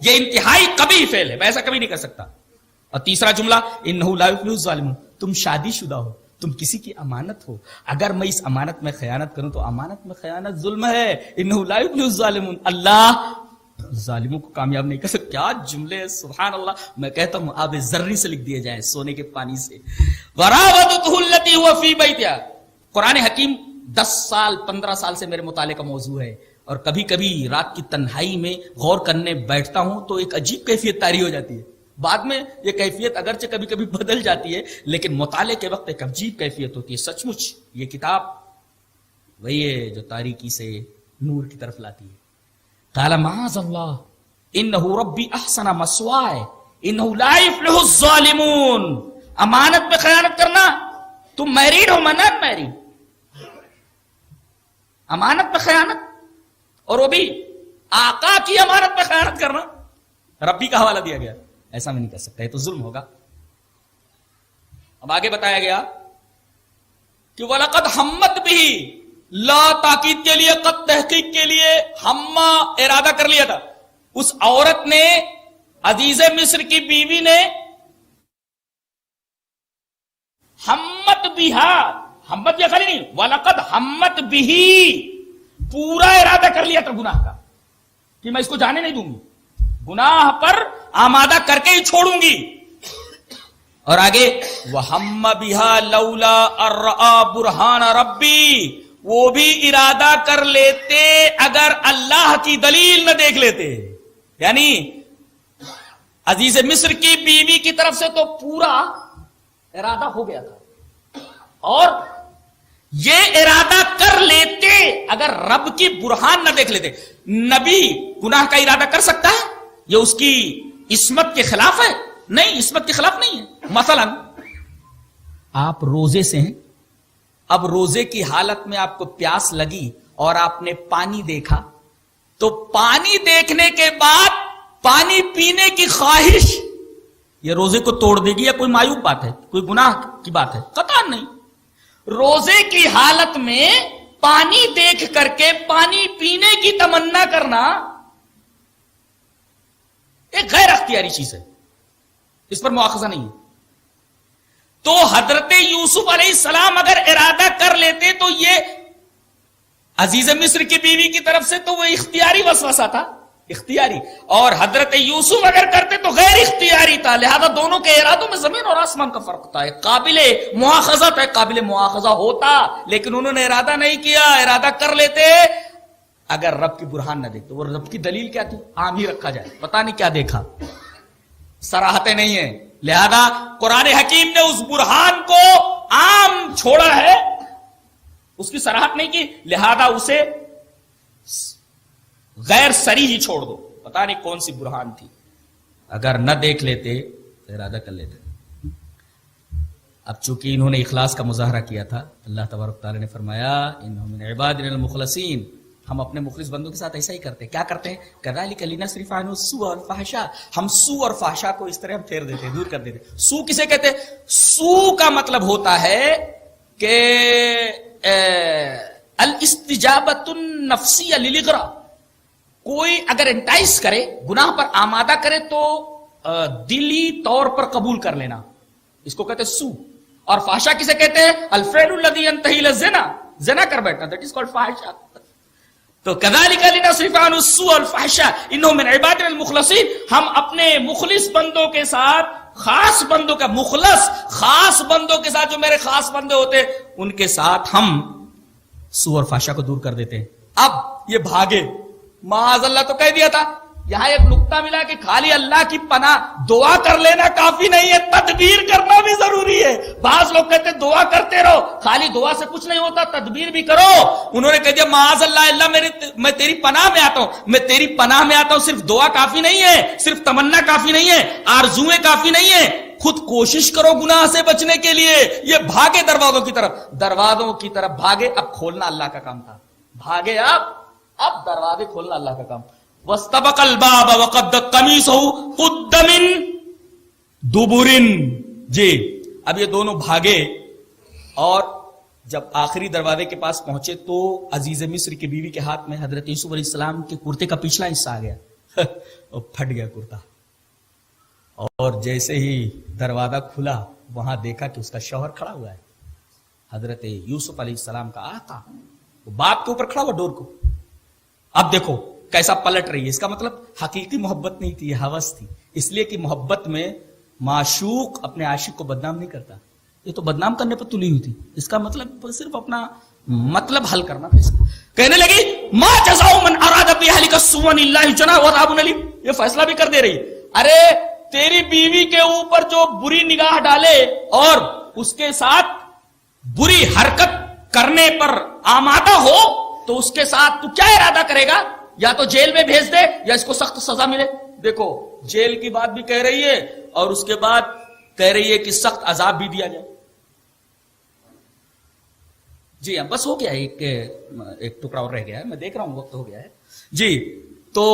یہ انتہائی قبیح فعل ہے، میں ایسا کبھی نہیں کر سکتا. اور تیسرا جملہ انہ لا یفلح الظالمون، تم شادی شدہ ہو، تم کسی کی امانت ہو، اگر میں اس امانت میں خیانت کروں تو امانت میں خیانت ظلم ہے. انہ لا یفلح الظالمون، اللہ ظالموں کو کامیاب نہیں کر سکتا. کیا جملے ہیں سبحان اللہ. میں کہتا ہوں آب زرعی سے لکھ دیے جائیں، سونے کے پانی سے. وراودته التي هو في بيتها. قرآن حکیم 10 سال 15 سال سے میرے مطالعے کا موضوع ہے، اور کبھی کبھی رات کی تنہائی میں غور کرنے بیٹھتا ہوں تو ایک عجیب کیفیت طاری ہو جاتی ہے. بعد میں یہ کیفیت اگرچہ کبھی کبھی بدل جاتی ہے، لیکن مطالعے کے وقت ایک عجیب کیفیت ہوتی ہے. سچ مچ یہ کتاب وہی ہے جو تاریکی سے نور کی طرف لاتی ہے. قال معاذ اللہ انہ ربی احسن مثوائے انہ لا یفلح الظالمون. امانت میں خیانت کرنا، تم میریڈ ہو میں نان میریڈ، امانت میں خیانت، اور وہ بھی آقا کی امانت میں خیانت کرنا، ربی کا حوالہ دیا گیا. ایسا میں نہیں کر سکتا، یہ تو ظلم ہوگا. اب آگے بتایا گیا کہ وَلَقَدْ حَمَّتْ بِهِ، لا تاکید کے لیے، قد تحقیق کے لیے، ہما ارادہ کر لیا تھا. اس عورت نے، عزیز مصر کی بیوی نے، ہمت بہا، ہمت یا خالی نہیں، وَلَقَدْ حَمَّتْ بِهِ، پورا ارادہ کر لیا تھا گناہ کا کہ میں اس کو جانے نہیں دوں گی، گناہ پر آمادہ کر کے ہی چھوڑوں گی. اور آگے وَحَمَّ بِهَا لَوْلَا أَن رَأَىٰ بُرْهَانَ رَبِّي، وہ بھی ارادہ کر لیتے اگر اللہ کی دلیل نہ دیکھ لیتے. یعنی عزیز مصر کی بیوی کی طرف سے تو پورا ارادہ ہو گیا تھا، اور یہ ارادہ کر لیتے اگر رب کی برہان نہ دیکھ لیتے. نبی گناہ کا ارادہ کر سکتا ہے؟ یہ اس کی عصمت کے خلاف ہے؟ نہیں، عصمت کے خلاف نہیں ہے. مثلا آپ روزے سے ہیں، اب روزے کی حالت میں آپ کو پیاس لگی اور آپ نے پانی دیکھا، تو پانی دیکھنے کے بعد پانی پینے کی خواہش یہ روزے کو توڑ دے گی یا کوئی معیوب بات ہے، کوئی گناہ کی بات ہے؟ قطعاً نہیں. روزے کی حالت میں پانی دیکھ کر کے پانی پینے کی تمنا کرنا ایک غیر اختیاری چیز ہے، اس پر مواخذہ نہیں ہے. تو حضرت یوسف علیہ السلام اگر ارادہ کر لیتے تو یہ عزیز مصر کی بیوی کی طرف سے تو وہ اختیاری وسوسہ تھا، اختیاری، اور حضرت یوسف اگر کرتے تو غیر اختیاری تھا. لہذا دونوں کے ارادوں میں زمین اور آسمان کا فرق تھا. قابل مواخذہ تھا، قابل مواخذہ ہوتا، لیکن انہوں نے ارادہ نہیں کیا. ارادہ کر لیتے اگر رب کی برہان نہ دیکھتے. وہ رب کی دلیل کیا تھی؟ عام ہی رکھا جائے، پتہ نہیں کیا دیکھا، صراحتیں نہیں ہیں. لہذا قرآن حکیم نے اس برہان کو عام چھوڑا ہے، اس کی صراحت نہیں کی، لہذا اسے غیر صریح ہی چھوڑ دو. پتہ نہیں کون سی برہان تھی، اگر نہ دیکھ لیتے تو ارادہ کر لیتے. اب چونکہ انہوں نے اخلاص کا مظاہرہ کیا تھا، اللہ تبارک تعالی نے فرمایا انہم من عبادنا المخلصین، ہم اپنے مخلص بندوں کے ساتھ ایسا ہی کرتے ہیں. کیا کرتے ہیں؟ کذالک لنصرف عنہ السوء والفحشاء، ہم سو اور فحشا کو اس طرح ہم پھیر دیتے ہیں، دور کر دیتے ہیں. سو کسے کہتے ہیں؟ سو کا مطلب ہوتا ہے کہ الاستجابۃ النفسیہ للاغراء، کوئی اگر انٹائس کرے، گناہ پر آمادہ کرے تو دلی طور پر قبول کر لینا، اس کو کہتے ہیں سو. اور فحشا کسے کہتے ہیں؟ الفعل الذی ينتهی الى الزنا، زنا کر بیٹھنا، دیٹ از کالڈ فحشا. تو کذالک لنصرف عنہ السوء والفحشاء انہ من عبادنا المخلصین، ہم اپنے مخلص بندوں کے ساتھ، خاص بندوں کا، مخلص خاص بندوں کے ساتھ، جو میرے خاص بندے ہوتے ان کے ساتھ ہم سوء اور فحشا کو دور کر دیتے ہیں. اب یہ بھاگے، معاذ اللہ تو کہہ دیا تھا. یہاں ایک نقطہ ملا کہ خالی اللہ کی پناہ دعا کر لینا کافی نہیں ہے، تدبیر کرنا بھی ضروری ہے. بعض لوگ کہتے ہیں دعا کرتے رہو، خالی دعا سے کچھ نہیں ہوتا، تدبیر بھی کرو. انہوں نے کہہ دیا معاذ اللہ، اللہ میں تیری پناہ میں آتا ہوں، میں تیری پناہ میں آتا ہوں. صرف دعا کافی نہیں ہے، صرف تمنا کافی نہیں ہے، آرزویں کافی نہیں ہے، خود کوشش کرو گناہ سے بچنے کے لیے. یہ بھاگے دروازوں کی طرف، دروازوں کی طرف بھاگے. اب کھولنا اللہ کا کام تھا، بھاگے اب دروازے کھولنا اللہ کا کام. وَاسْتَبَقَ الْبَابَ وَقَدَّتْ قَمِيصَهُ قُدَّ مِن دُبُرٍ. جی اب یہ دونوں بھاگے، اور جب آخری دروازے کے پاس پہنچے تو عزیز مصر کی بیوی کے ہاتھ میں حضرت یوسف علیہ السلام کے کرتے کا پچھلا حصہ آ گیا. اور پھٹ گیا کرتا. اور جیسے ہی دروازہ کھلا وہاں دیکھا کہ اس کا شوہر کھڑا ہوا ہے، حضرت یوسف علیہ السلام کا آقا، وہ باپ کے اوپر کھڑا ہوا ڈور کو. اب دیکھو کیسا پلٹ رہی ہے. اس کا مطلب حقیقی محبت نہیں تھی، یہ ہوس تھی. اس لیے کہ محبت میں معشوق اپنے عاشق کو بدنام نہیں کرتا، یہ تو بدنام کرنے پر تلی ہوئی تھی. اس کا مطلب صرف اپنا مطلب حل کرنا تھا. اس کو کہنے لگی ما جزاء من اراد باهلك سوءا الا جناح وعذاب الیم. یہ فیصلہ بھی کر دے رہی، ارے تیری بیوی کے اوپر جو بری نگاہ ڈالے اور اس کے ساتھ بری حرکت کرنے پر آمادہ ہو تو اس کے ساتھ تو کیا ارادہ کرے گا؟ یا تو جیل میں بھیج دے یا اس کو سخت سزا ملے. دیکھو جیل کی بات بھی کہہ رہی ہے اور اس کے بعد کہہ رہی ہے کہ سخت عذاب بھی دیا جائے. جی ہاں بس ہو گیا، ایک ٹکڑا اور رہ گیا ہے، میں دیکھ رہا ہوں وقت ہو گیا ہے. جی تو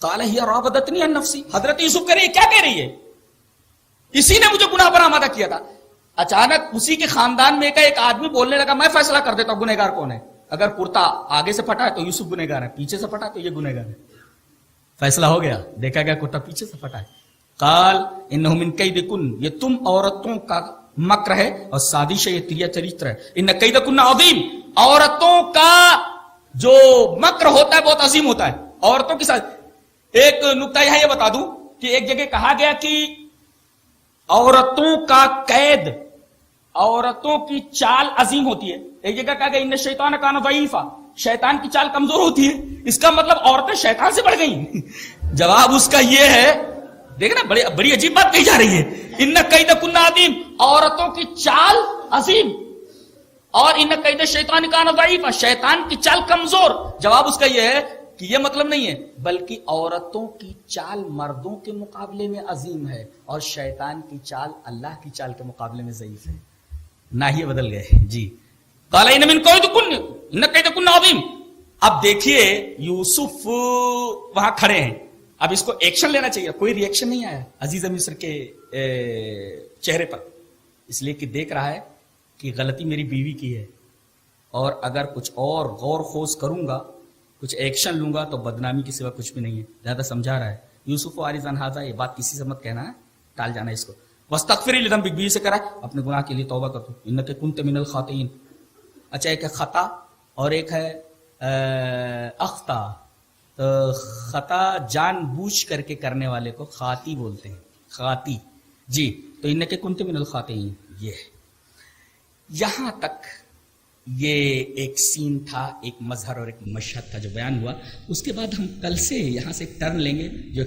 قال ہی راودتنی عن نفسی، حضرت یوسف کہہ رہی ہے کیا کہہ رہی ہے؟ اسی نے مجھے گناہ پر آمادہ کیا تھا. اچانک اسی کے خاندان میں ایک آدمی بولنے لگا میں فیصلہ کر دیتا ہوں گنہگار کون ہے. اگر کرتا آگے سے پھٹا ہے تو یوسف گنہگار ہے، پیچھے سے پھٹا تو یہ گنہگار ہے. فیصلہ ہو گیا، دیکھا گیا کرتا پیچھے سے پھٹا ہے. قال انہ من کیدکن، یہ تم عورتوں کا مکر ہے اور سازش ہے، یہ تیریا چریتر ہے. ان کیدکن عظیم، عورتوں کا جو مکر ہوتا ہے بہت عظیم ہوتا ہے. عورتوں کے ساتھ ایک نکتہ یہ بتا دوں کہ ایک جگہ کہا گیا کہ عورتوں کا قید، عورتوں کی چال عظیم ہوتی ہے. ایک جگہ کہا گیا ان الشیطان کان ضعیفا، شیطان کی چال کمزور ہوتی ہے. اس کا مطلب عورتیں شیطان سے بڑھ گئی. جواب اس کا یہ ہے، دیکھنا بڑی عجیب بات کہی جا رہی ہے. ان کیدکن عظیم، عورتوں کی چال عظیم، اور ان کید الشیطان کان ضعیفا، شیطان کی چال کمزور. جواب اس کا یہ ہے کہ یہ مطلب نہیں ہے، بلکہ عورتوں کی چال مردوں کے مقابلے میں عظیم ہے اور شیطان کی چال اللہ کی چال کے مقابلے میں ضعیف ہے. نہ ہی بدل گئے. جی قال ان من کیدکن عظیم. اب دیکھیے یوسف وہاں کھڑے ہیں، اب اس کو ایکشن لینا چاہیے، کوئی ری ایکشن نہیں آیا عزیز مصر کے چہرے پر، اس لیے کہ دیکھ رہا ہے کہ غلطی میری بیوی کی ہے اور اگر کچھ اور غور خوض کروں گا، کچھ ایکشن لوں گا تو بدنامی کے سوا کچھ بھی نہیں ہے. زیادہ سمجھا رہا ہے یوسف عارض عن ھذا، یہ بات کسی سے مت کہنا ہے، ٹال جانا ہے اس کو. واستغفری لذنبک، بیوی سے کرا اپنے گناہ کے لیے توبہ کر تو، انک کنت من الخاطئین. اچھا ایک ہے خطا اور ایک ہے اخطا. خطا جان بوجھ کر کے کرنے والے کو خاطی بولتے ہیں، خاطی. جی تو انک کنت من الخاطئین. یہ یہاں تک یہ ایک سین تھا، ایک مظہر اور ایک مشہد تھا جو بیان ہوا. اس کے بعد ہم کل سے یہاں سے ایک ٹرن لیں گے جو